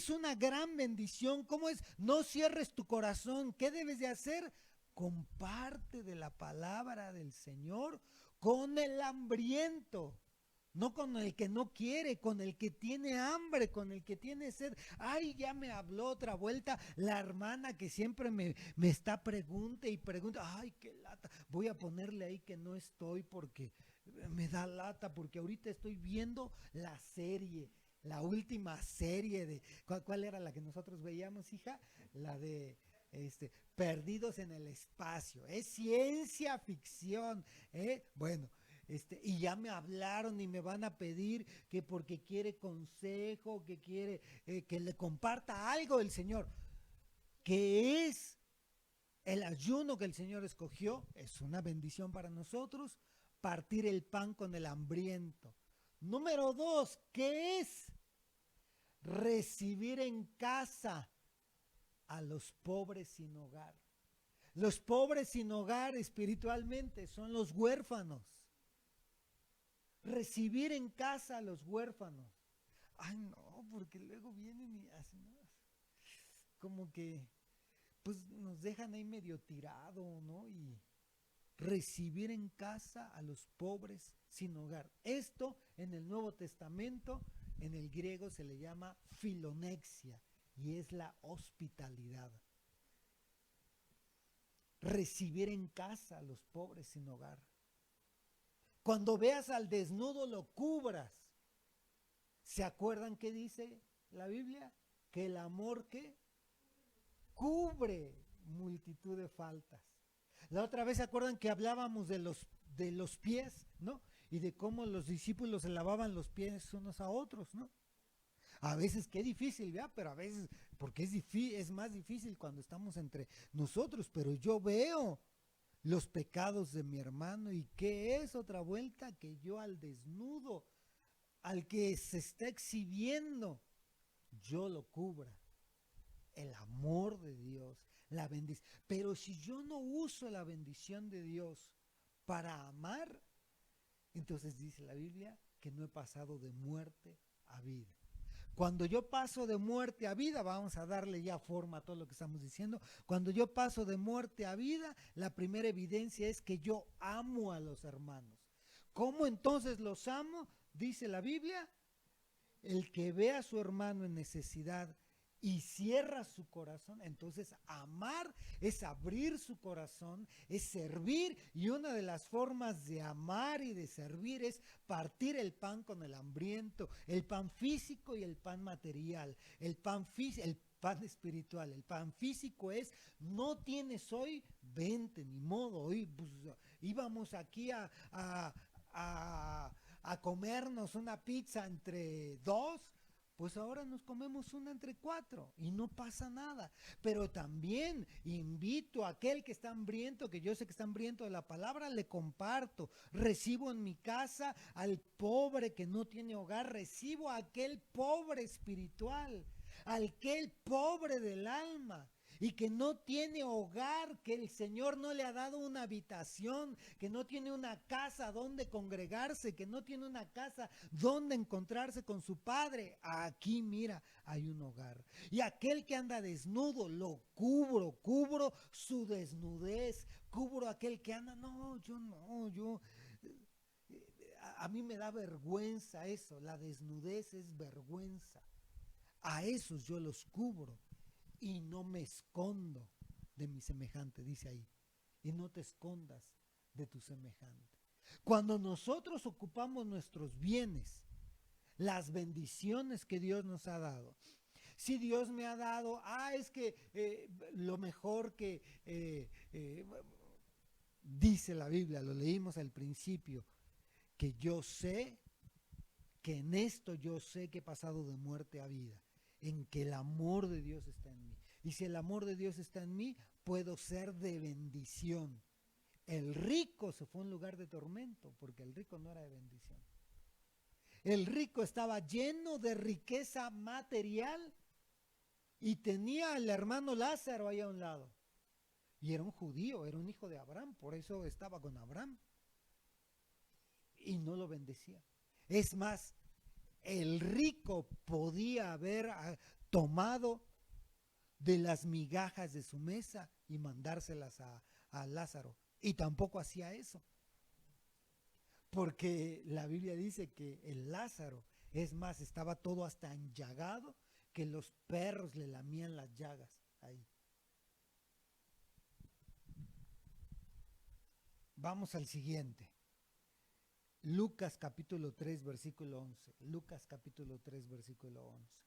una gran bendición? ¿Cómo es? No cierres tu corazón. ¿Qué debes de hacer? Comparte de la palabra del Señor con el hambriento. No con el que no quiere, con el que tiene hambre, con el que tiene sed. Ay, ya me habló otra vuelta la hermana que siempre me está pregunta y pregunta. Ay, qué lata. Voy a ponerle ahí que no estoy porque me da lata, porque ahorita estoy viendo la serie, la última serie de... ¿Cuál era la que nosotros veíamos, hija? La de... Perdidos en el espacio. Es ciencia ficción. Bueno. Y ya me hablaron y me van a pedir que porque quiere consejo, que quiere que le comparta algo el Señor. ¿Qué es el ayuno que el Señor escogió? Es una bendición para nosotros, partir el pan con el hambriento. Número 2, ¿qué es? Recibir en casa a los pobres sin hogar. Los pobres sin hogar espiritualmente son los huérfanos. Recibir en casa a los huérfanos. Ay, no, porque luego vienen y hacen, ¿no? Como que, pues nos dejan ahí medio tirado, ¿no? Y recibir en casa a los pobres sin hogar. Esto en el Nuevo Testamento, en el griego se le llama filonexia y es la hospitalidad. Recibir en casa a los pobres sin hogar. Cuando veas al desnudo lo cubras. ¿Se acuerdan qué dice la Biblia? Que el amor que cubre multitud de faltas. La otra vez se acuerdan que hablábamos de los pies, ¿no? Y de cómo los discípulos se lavaban los pies unos a otros, ¿no? A veces qué difícil, ¿verdad? Pero a veces, porque es más difícil cuando estamos entre nosotros, pero yo veo los pecados de mi hermano y qué es otra vuelta que yo al desnudo al que se está exhibiendo, yo lo cubra. El amor de Dios, la bendición. Pero si yo no uso la bendición de Dios para amar, entonces dice la Biblia que no he pasado de muerte a vida. Cuando yo paso de muerte a vida, vamos a darle ya forma a todo lo que estamos diciendo. Cuando yo paso de muerte a vida, la primera evidencia es que yo amo a los hermanos. ¿Cómo entonces los amo? Dice la Biblia, el que ve a su hermano en necesidad y cierra su corazón, entonces amar es abrir su corazón, es servir, y una de las formas de amar y de servir es partir el pan con el hambriento, el pan físico y el pan material, el pan espiritual. El pan físico es, no tienes hoy, vente, ni modo, hoy pues, íbamos aquí a comernos una pizza entre dos, pues ahora nos comemos una entre cuatro y no pasa nada. Pero también invito a aquel que está hambriento, que yo sé que está hambriento de la palabra, le comparto. Recibo en mi casa al pobre que no tiene hogar, recibo a aquel pobre espiritual, aquel pobre del alma y que no tiene hogar, que el Señor no le ha dado una habitación, que no tiene una casa donde congregarse, que no tiene una casa donde encontrarse con su Padre. Aquí, mira, hay un hogar. Y aquel que anda desnudo, lo cubro su desnudez, cubro a aquel que anda, a mí me da vergüenza eso, la desnudez es vergüenza. A esos yo los cubro. Y no me escondo de mi semejante, dice ahí. Y no te escondas de tu semejante. Cuando nosotros ocupamos nuestros bienes, las bendiciones que Dios nos ha dado. Si Dios me ha dado, es que lo mejor que dice la Biblia, lo leímos al principio, que yo sé, que en esto yo sé que he pasado de muerte a vida, en que el amor de Dios está en mí. Y si el amor de Dios está en mí, puedo ser de bendición. El rico se fue a un lugar de tormento, porque el rico no era de bendición. El rico estaba lleno de riqueza material y tenía al hermano Lázaro ahí a un lado. Y era un judío, era un hijo de Abraham, por eso estaba con Abraham. Y no lo bendecía. Es más, el rico podía haber tomado de las migajas de su mesa y mandárselas a Lázaro. Y tampoco hacía eso. Porque la Biblia dice que el Lázaro, es más, estaba todo hasta enllagado, que los perros le lamían las llagas ahí. Vamos al siguiente. Lucas capítulo 3, versículo 11. Lucas capítulo 3, versículo 11.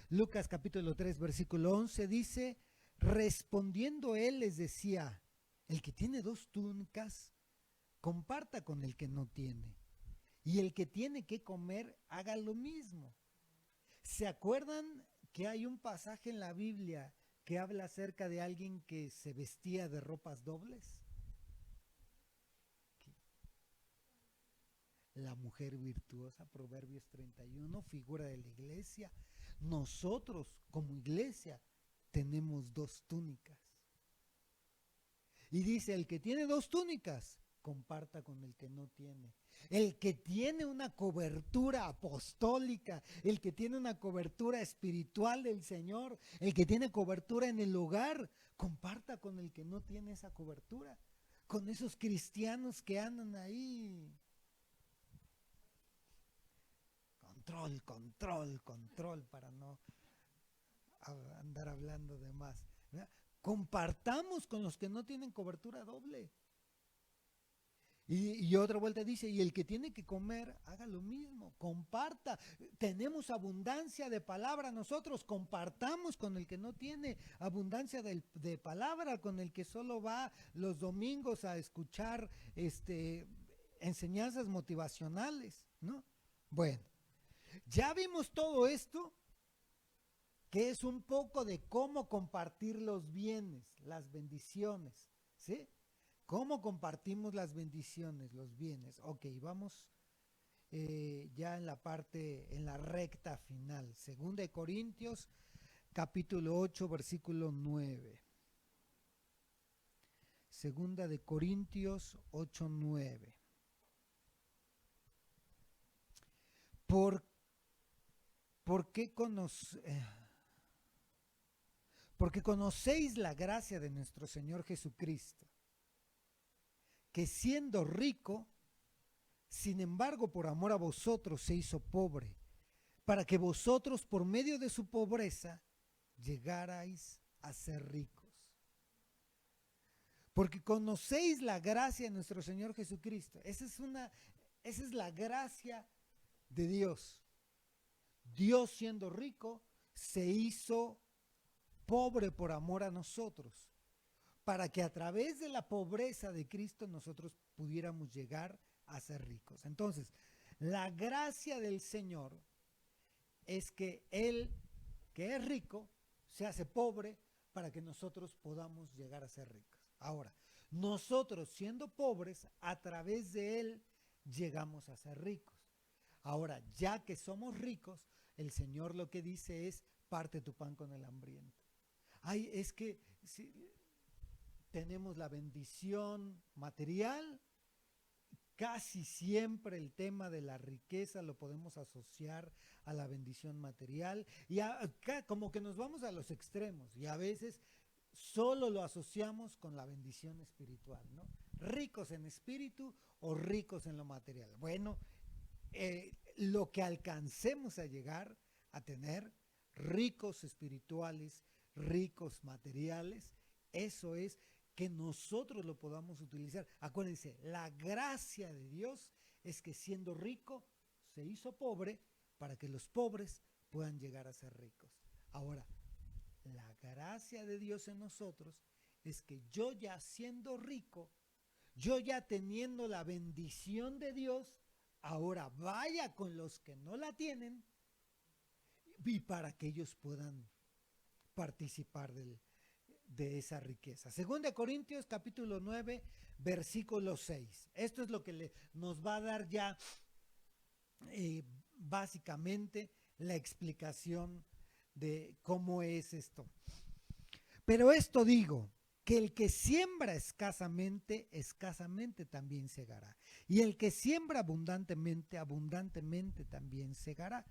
Lucas capítulo 3, versículo 11 dice, respondiendo él les decía, el que tiene 2 túnicas, comparta con el que no tiene. Y el que tiene que comer, haga lo mismo. ¿Se acuerdan que hay un pasaje en la Biblia que habla acerca de alguien que se vestía de ropas dobles? La mujer virtuosa, Proverbios 31, figura de la iglesia. Nosotros como iglesia tenemos 2 túnicas. Y dice, el que tiene 2 túnicas, comparta con el que no tiene. El que tiene una cobertura apostólica, el que tiene una cobertura espiritual del Señor, el que tiene cobertura en el hogar, comparta con el que no tiene esa cobertura, con esos cristianos que andan ahí. Control para no andar hablando de más. ¿Verdad? Compartamos con los que no tienen cobertura doble. Y otra vuelta dice, y el que tiene que comer, haga lo mismo, comparta. Tenemos abundancia de palabra nosotros, compartamos con el que no tiene abundancia de palabra, con el que solo va los domingos a escuchar enseñanzas motivacionales, ¿no? Bueno, ya vimos todo esto, que es un poco de cómo compartir los bienes, las bendiciones, ¿sí? ¿Cómo compartimos las bendiciones, los bienes? Ok, vamos ya en la recta final. Segunda de Corintios, capítulo 8, versículo 9. Segunda de Corintios 8, 9. Porque conocéis la gracia de nuestro Señor Jesucristo, que siendo rico, sin embargo, por amor a vosotros se hizo pobre, para que vosotros, por medio de su pobreza, llegarais a ser ricos. Porque conocéis la gracia de nuestro Señor Jesucristo. Esa es la gracia de Dios. Dios, siendo rico, se hizo pobre por amor a nosotros, para que a través de la pobreza de Cristo nosotros pudiéramos llegar a ser ricos. Entonces, la gracia del Señor es que Él, que es rico, se hace pobre para que nosotros podamos llegar a ser ricos. Ahora, nosotros siendo pobres, a través de Él llegamos a ser ricos. Ahora, ya que somos ricos, el Señor lo que dice es, parte tu pan con el hambriento. Ay, es que si tenemos la bendición material, casi siempre el tema de la riqueza lo podemos asociar a la bendición material y como que nos vamos a los extremos y a veces solo lo asociamos con la bendición espiritual, ¿no? Ricos en espíritu o ricos en lo material. Bueno, lo que alcancemos a llegar a tener, ricos espirituales, ricos materiales, eso es que nosotros lo podamos utilizar. Acuérdense, la gracia de Dios es que siendo rico se hizo pobre para que los pobres puedan llegar a ser ricos. Ahora, la gracia de Dios en nosotros es que yo ya siendo rico, yo ya teniendo la bendición de Dios, ahora vaya con los que no la tienen y para que ellos puedan participar de esa riqueza. Segunda de Corintios capítulo 9, versículo 6. Esto es lo que nos va a dar ya básicamente la explicación de cómo es esto. Pero esto digo, que el que siembra escasamente, escasamente también segará. Y el que siembra abundantemente, abundantemente también segará.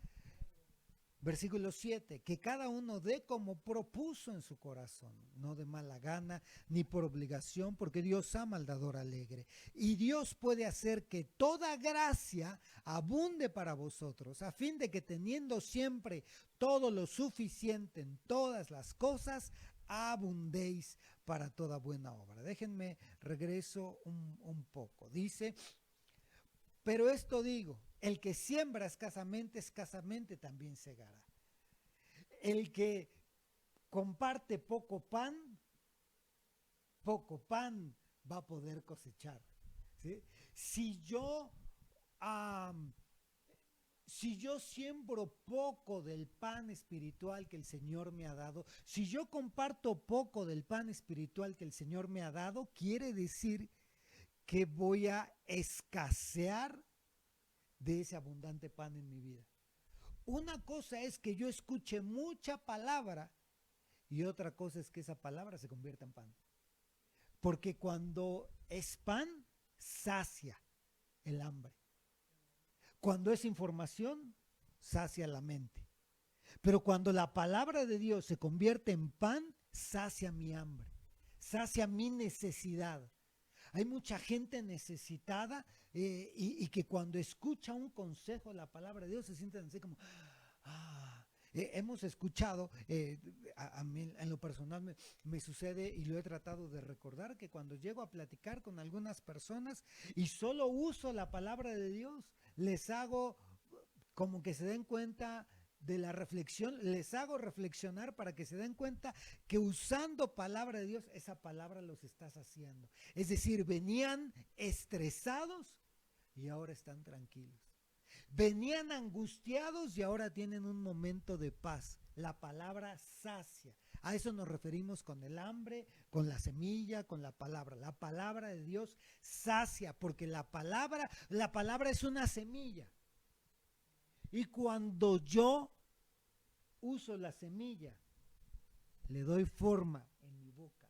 Versículo 7, que cada uno dé como propuso en su corazón, no de mala gana ni por obligación, porque Dios ama al dador alegre. Y Dios puede hacer que toda gracia abunde para vosotros, a fin de que teniendo siempre todo lo suficiente en todas las cosas, abundéis para toda buena obra. Déjenme regreso un poco. Dice, pero esto digo, el que siembra escasamente, escasamente también segará. El que comparte poco pan va a poder cosechar, ¿sí? Si yo siembro poco del pan espiritual que el Señor me ha dado, si yo comparto poco del pan espiritual que el Señor me ha dado, quiere decir que voy a escasear de ese abundante pan en mi vida. Una cosa es que yo escuche mucha palabra y otra cosa es que esa palabra se convierta en pan. Porque cuando es pan, sacia el hambre. Cuando es información, sacia la mente. Pero cuando la palabra de Dios se convierte en pan, sacia mi hambre, sacia mi necesidad. Hay mucha gente necesitada y que cuando escucha un consejo de la palabra de Dios se sienten así como, Hemos escuchado, a mí en lo personal me sucede y lo he tratado de recordar, que cuando llego a platicar con algunas personas y solo uso la palabra de Dios, les hago como que se den cuenta de la reflexión, les hago reflexionar para que se den cuenta que usando palabra de Dios, esa palabra los está saciando. Es decir, venían estresados y ahora están tranquilos. Venían angustiados y ahora tienen un momento de paz. La palabra sacia. A eso nos referimos con el hambre, con la semilla, con la palabra. La palabra de Dios sacia, porque la palabra es una semilla. Y cuando yo uso la semilla, le doy forma en mi boca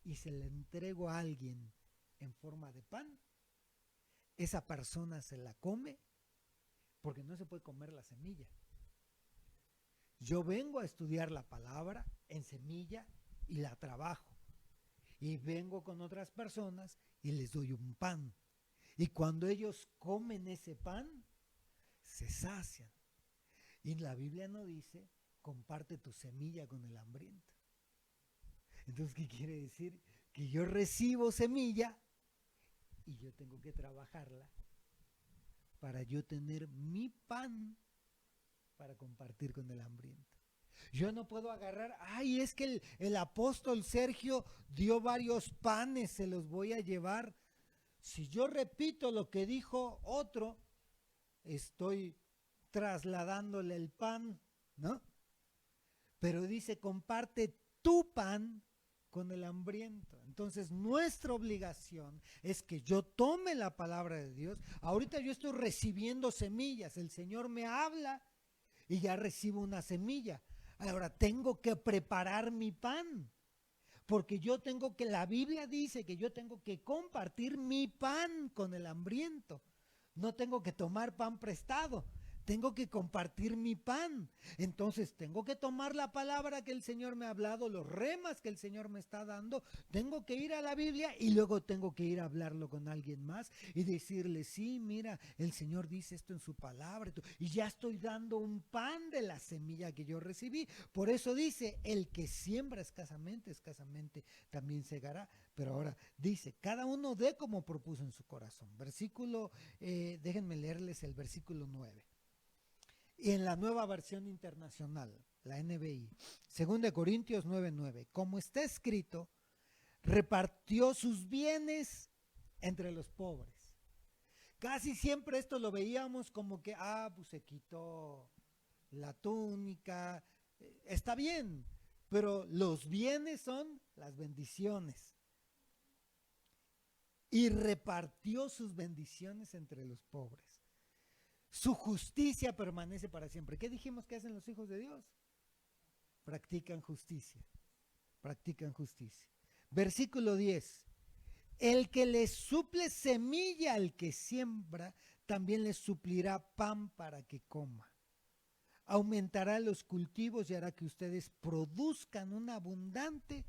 y se la entrego a alguien en forma de pan, esa persona se la come, porque no se puede comer la semilla. Yo vengo a estudiar la palabra en semilla y la trabajo. Y vengo con otras personas y les doy un pan. Y cuando ellos comen ese pan, se sacian. Y la Biblia no dice, comparte tu semilla con el hambriento. Entonces, ¿qué quiere decir? Que yo recibo semilla y yo tengo que trabajarla para yo tener mi pan para compartir con el hambriento. Yo no puedo agarrar, es que el apóstol Sergio dio varios panes, se los voy a llevar. Si yo repito lo que dijo otro, estoy trasladándole el pan, ¿no? Pero dice, comparte tu pan con el hambriento. Entonces, nuestra obligación es que yo tome la palabra de Dios. Ahorita yo estoy recibiendo semillas. El Señor me habla y ya recibo una semilla. Ahora tengo que preparar mi pan. Porque la Biblia dice que yo tengo que compartir mi pan con el hambriento. No tengo que tomar pan prestado. Tengo que compartir mi pan. Entonces tengo que tomar la palabra que el Señor me ha hablado, los remas que el Señor me está dando. Tengo que ir a la Biblia y luego tengo que ir a hablarlo con alguien más y decirle, sí, mira, el Señor dice esto en su palabra. Y ya estoy dando un pan de la semilla que yo recibí. Por eso dice, el que siembra escasamente, escasamente también segará. Pero ahora dice, cada uno dé como propuso en su corazón. Déjenme leerles el versículo 9. Y en la Nueva Versión Internacional, la NBI, 2 Corintios 9:9, como está escrito, repartió sus bienes entre los pobres. Casi siempre esto lo veíamos como que, pues se quitó la túnica, está bien, pero los bienes son las bendiciones. Y repartió sus bendiciones entre los pobres. Su justicia permanece para siempre. ¿Qué dijimos que hacen los hijos de Dios? Practican justicia. Practican justicia. Versículo 10. El que les suple semilla al que siembra, también les suplirá pan para que coma. Aumentará los cultivos y hará que ustedes produzcan una abundante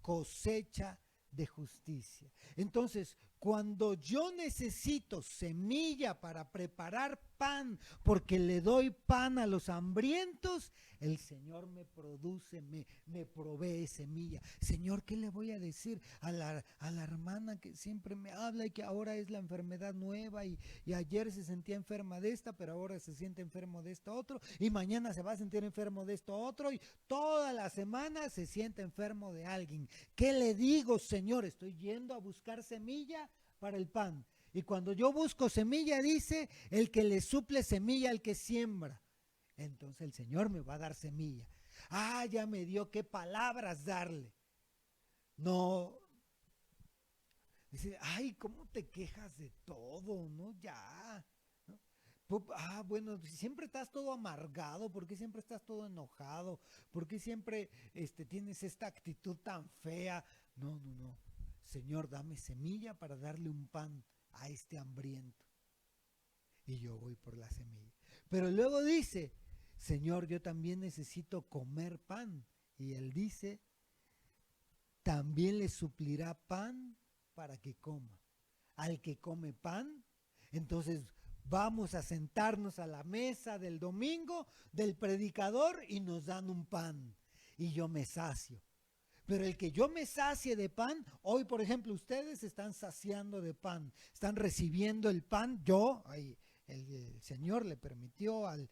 cosecha de justicia. Entonces, cuando yo necesito semilla para preparar pan, porque le doy pan a los hambrientos, el Señor me produce, me provee semilla. Señor, ¿qué le voy a decir a la hermana que siempre me habla y que ahora es la enfermedad nueva y ayer se sentía enferma de esta, pero ahora se siente enfermo de esto otro y mañana se va a sentir enfermo de esto otro y toda la semana se siente enfermo de alguien? ¿Qué le digo, Señor? Estoy yendo a buscar semilla para el pan. Y cuando yo busco semilla, dice, el que le suple semilla al que siembra. Entonces el Señor me va a dar semilla. Ya me dio qué palabras darle. No. Dice, ¿cómo te quejas de todo? No, ya. ¿No? Bueno, siempre estás todo amargado. ¿Por qué siempre estás todo enojado? ¿Por qué siempre tienes esta actitud tan fea? No. Señor, dame semilla para darle un pan a este hambriento. Y yo voy por la semilla. Pero luego dice, Señor, yo también necesito comer pan. Y él dice, también le suplirá pan para que coma. Al que come pan, entonces Vamos a sentarnos a la mesa del domingo del predicador y nos dan un pan y yo me sacio. Pero el que yo me sacie de pan, hoy por ejemplo ustedes están saciando de pan, están recibiendo el pan. El Señor le permitió al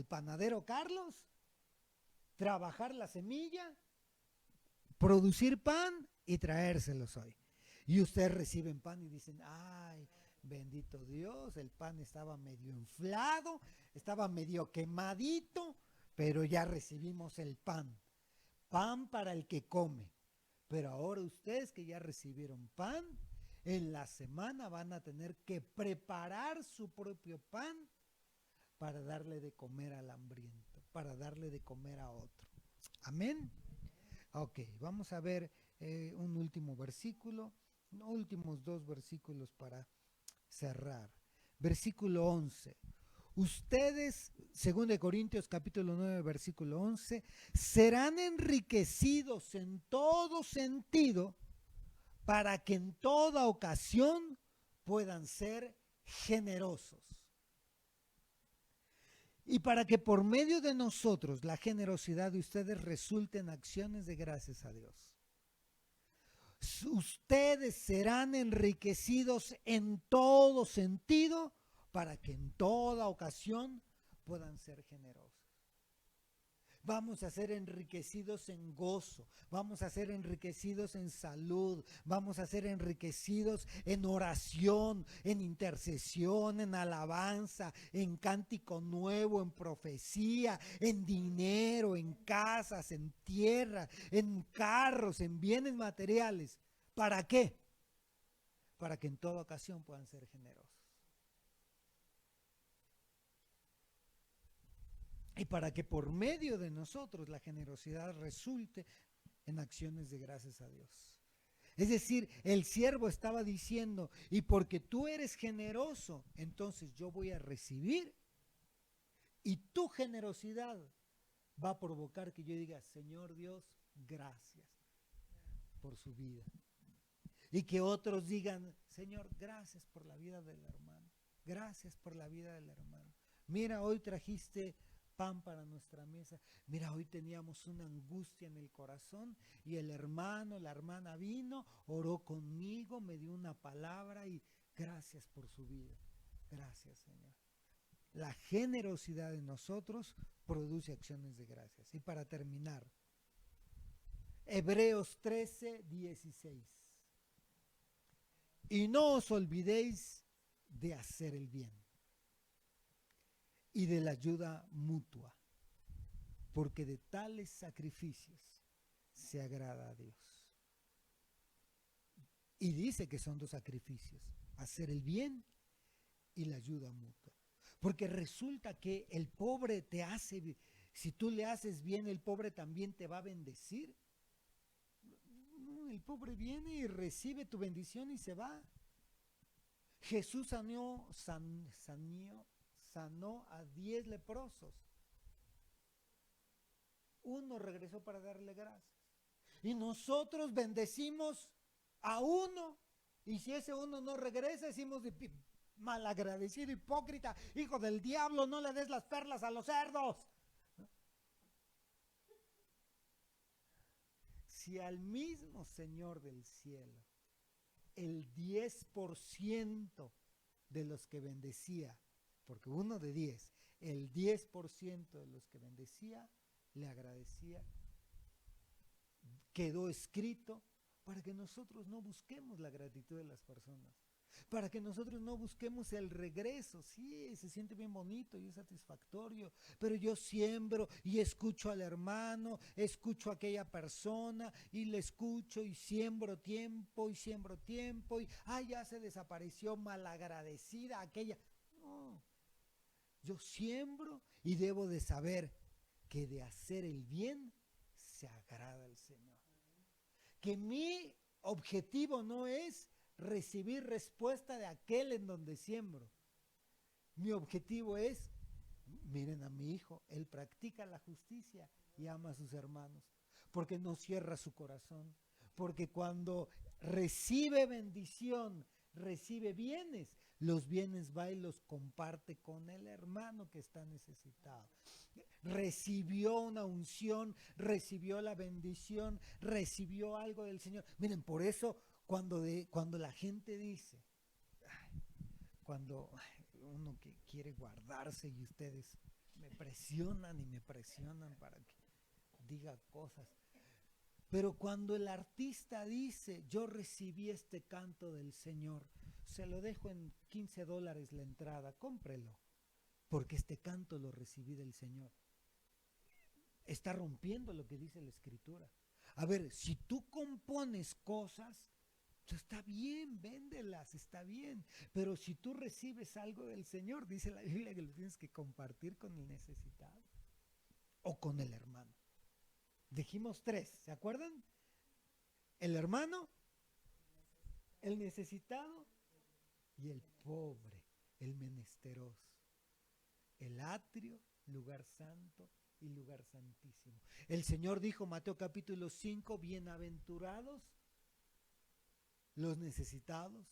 panadero Carlos trabajar la semilla, producir pan y traérselos hoy. Y ustedes reciben pan y dicen, ay, bendito Dios, el pan estaba medio inflado, estaba medio quemadito, pero ya recibimos el pan. Pan para el que come. Pero ahora ustedes que ya recibieron pan, en la semana van a tener que preparar su propio pan para darle de comer al hambriento, para darle de comer a otro. Amén. Ok, vamos a ver un último versículo, últimos 2 versículos para cerrar. Versículo 11. Ustedes, 2 Corintios capítulo 9, versículo 11, serán enriquecidos en todo sentido para que en toda ocasión puedan ser generosos. Y para que por medio de nosotros la generosidad de ustedes resulte en acciones de gracias a Dios. Ustedes serán enriquecidos en todo sentido para que en toda ocasión puedan ser generosos. Vamos a ser enriquecidos en gozo, vamos a ser enriquecidos en salud, vamos a ser enriquecidos en oración, en intercesión, en alabanza, en cántico nuevo, en profecía, en dinero, en casas, en tierra, en carros, en bienes materiales. ¿Para qué? Para que en toda ocasión puedan ser generosos. Y para que por medio de nosotros la generosidad resulte en acciones de gracias a Dios. Es decir, el siervo estaba diciendo, y porque tú eres generoso, entonces yo voy a recibir, y tu generosidad va a provocar que yo diga, Señor Dios, gracias por su vida. Y que otros digan, Señor, gracias por la vida del hermano, gracias por la vida del hermano. Mira, hoy trajiste pan para nuestra mesa. Mira, hoy teníamos una angustia en el corazón y el hermano, la hermana vino, oró conmigo, me dio una palabra y gracias por su vida. Gracias, Señor. La generosidad de nosotros produce acciones de gracias. Y para terminar, Hebreos 13, 16. Y no os olvidéis de hacer el bien y de la ayuda mutua, porque de tales sacrificios se agrada a Dios. Y dice que son 2 sacrificios, hacer el bien y la ayuda mutua. Porque resulta que el pobre te hace, si tú le haces bien, el pobre también te va a bendecir. El pobre viene y recibe tu bendición y se va. Jesús sanó a 10 leprosos. Uno regresó para darle gracias. Y nosotros bendecimos a uno. Y si ese uno no regresa, decimos malagradecido, hipócrita, hijo del diablo, no le des las perlas a los cerdos. Si al mismo Señor del cielo, el 10% de los que bendecía, porque uno de 10, el 10% de los que bendecía, le agradecía, quedó escrito para que nosotros no busquemos la gratitud de las personas, para que nosotros no busquemos el regreso. Sí, se siente bien bonito y es satisfactorio, pero yo siembro y escucho al hermano, escucho a aquella persona y le escucho y siembro tiempo y ya se desapareció malagradecida aquella. No, yo siembro y debo de saber que de hacer el bien se agrada al Señor. Que mi objetivo no es recibir respuesta de aquel en donde siembro. Mi objetivo es, miren a mi hijo, él practica la justicia y ama a sus hermanos, porque no cierra su corazón, porque cuando recibe bendición recibe bienes. Los bienes va y los comparte con el hermano que está necesitado. Recibió una unción, recibió la bendición, recibió algo del Señor. Miren, por eso cuando la gente dice, cuando uno que quiere guardarse y ustedes me presionan y me presionan para que diga cosas, pero cuando el artista dice, yo recibí este canto del Señor, se lo dejo en $15 la entrada, cómprelo, porque este canto lo recibí del Señor. Está rompiendo lo que dice la Escritura. A ver, si tú compones cosas, está bien, véndelas, está bien. Pero si tú recibes algo del Señor, dice la Biblia que lo tienes que compartir con el necesitado o con el hermano. Dijimos 3, ¿se acuerdan? El hermano, el necesitado y el pobre, el menesteroso. El atrio, lugar santo y lugar santísimo. El Señor dijo, Mateo capítulo 5, bienaventurados los necesitados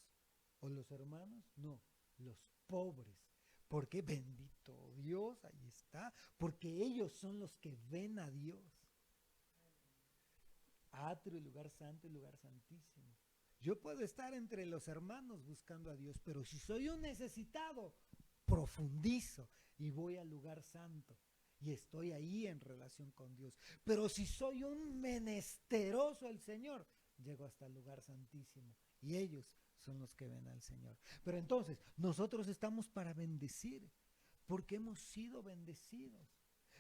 o los hermanos, no, los pobres. Porque bendito Dios, ahí está, porque ellos son los que ven a Dios. Atrio, lugar santo y lugar santísimo. Yo puedo estar entre los hermanos buscando a Dios, pero si soy un necesitado, profundizo y voy al lugar santo y estoy ahí en relación con Dios. Pero si soy un menesteroso al Señor, llego hasta el lugar santísimo y ellos son los que ven al Señor. Pero entonces, nosotros estamos para bendecir, porque hemos sido bendecidos.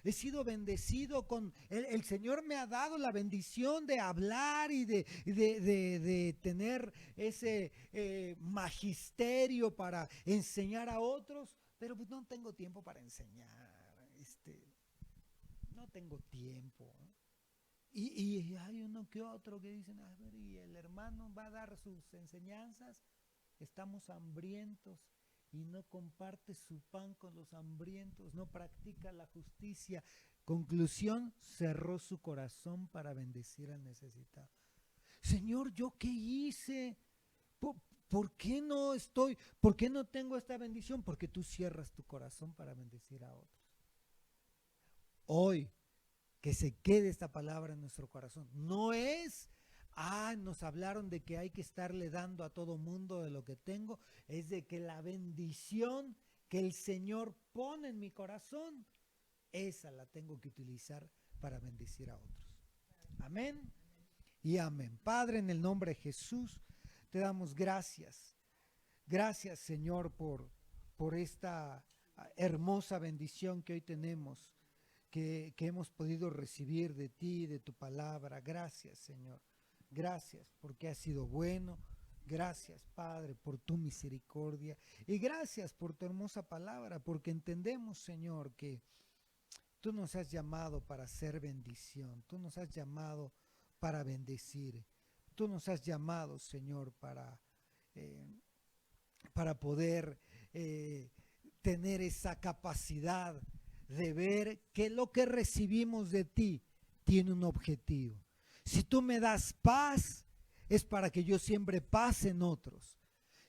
He sido bendecido con, el Señor me ha dado la bendición de hablar y de tener ese magisterio para enseñar a otros, pero pues no tengo tiempo para enseñar, no tengo tiempo. Y hay uno que otro que dicen, a ver, y el hermano va a dar sus enseñanzas, estamos hambrientos. Y no comparte su pan con los hambrientos, no practica la justicia. Conclusión, cerró su corazón para bendecir al necesitado. Señor, ¿yo qué hice? ¿Por qué no tengo esta bendición? Porque tú cierras tu corazón para bendecir a otros. Hoy, que se quede esta palabra en nuestro corazón. No es... nos hablaron de que hay que estarle dando a todo mundo de lo que tengo. Es de que la bendición que el Señor pone en mi corazón, esa la tengo que utilizar para bendecir a otros. Amén y amén. Padre, en el nombre de Jesús, te damos gracias. Gracias, Señor, por esta hermosa bendición que hoy tenemos, que hemos podido recibir de ti, de tu palabra. Gracias, Señor. Gracias porque has sido bueno. Gracias, Padre, por tu misericordia. Y gracias por tu hermosa palabra, porque entendemos, Señor, que tú nos has llamado para hacer bendición. Tú nos has llamado para bendecir. Tú nos has llamado, Señor, para poder tener esa capacidad de ver que lo que recibimos de ti tiene un objetivo. Si tú me das paz, es para que yo siembre paz en otros.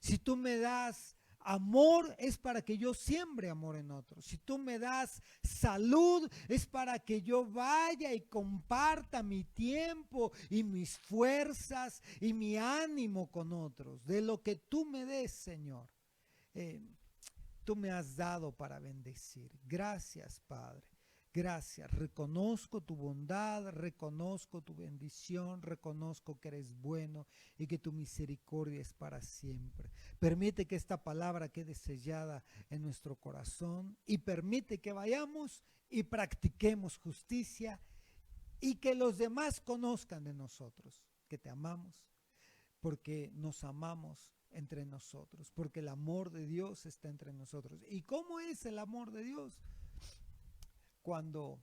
Si tú me das amor, es para que yo siembre amor en otros. Si tú me das salud, es para que yo vaya y comparta mi tiempo y mis fuerzas y mi ánimo con otros. De lo que tú me des, Señor, tú me has dado para bendecir. Gracias, Padre. Gracias, reconozco tu bondad, reconozco tu bendición, reconozco que eres bueno y que tu misericordia es para siempre. Permite que esta palabra quede sellada en nuestro corazón y permite que vayamos y practiquemos justicia y que los demás conozcan de nosotros, que te amamos, porque nos amamos entre nosotros, porque el amor de Dios está entre nosotros. ¿Y cómo es el amor de Dios? Cuando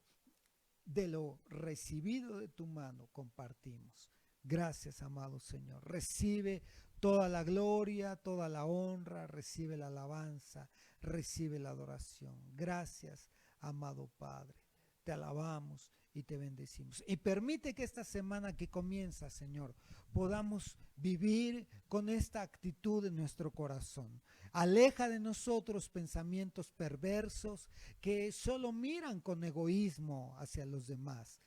de lo recibido de tu mano compartimos. Gracias, amado Señor. Recibe toda la gloria, toda la honra, recibe la alabanza, recibe la adoración. Gracias, amado Padre. Te alabamos y te bendecimos. Y permite que esta semana que comienza, Señor, podamos vivir con esta actitud en nuestro corazón. Aleja de nosotros pensamientos perversos que solo miran con egoísmo hacia los demás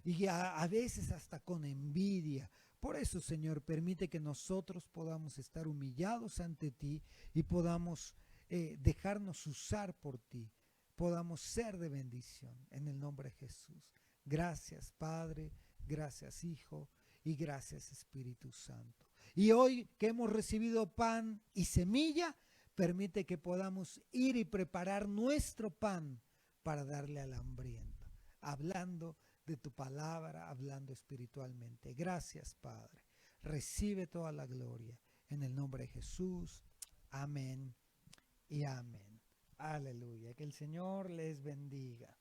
y a veces hasta con envidia. Por eso, Señor, permite que nosotros podamos estar humillados ante ti y podamos dejarnos usar por ti, podamos ser de bendición en el nombre de Jesús. Gracias, Padre, gracias, Hijo, y gracias, Espíritu Santo. Y hoy que hemos recibido pan y semilla, permite que podamos ir y preparar nuestro pan para darle al hambriento, hablando de tu palabra, hablando espiritualmente. Gracias, Padre. Recibe toda la gloria en el nombre de Jesús. Amén y amén. Aleluya. Que el Señor les bendiga.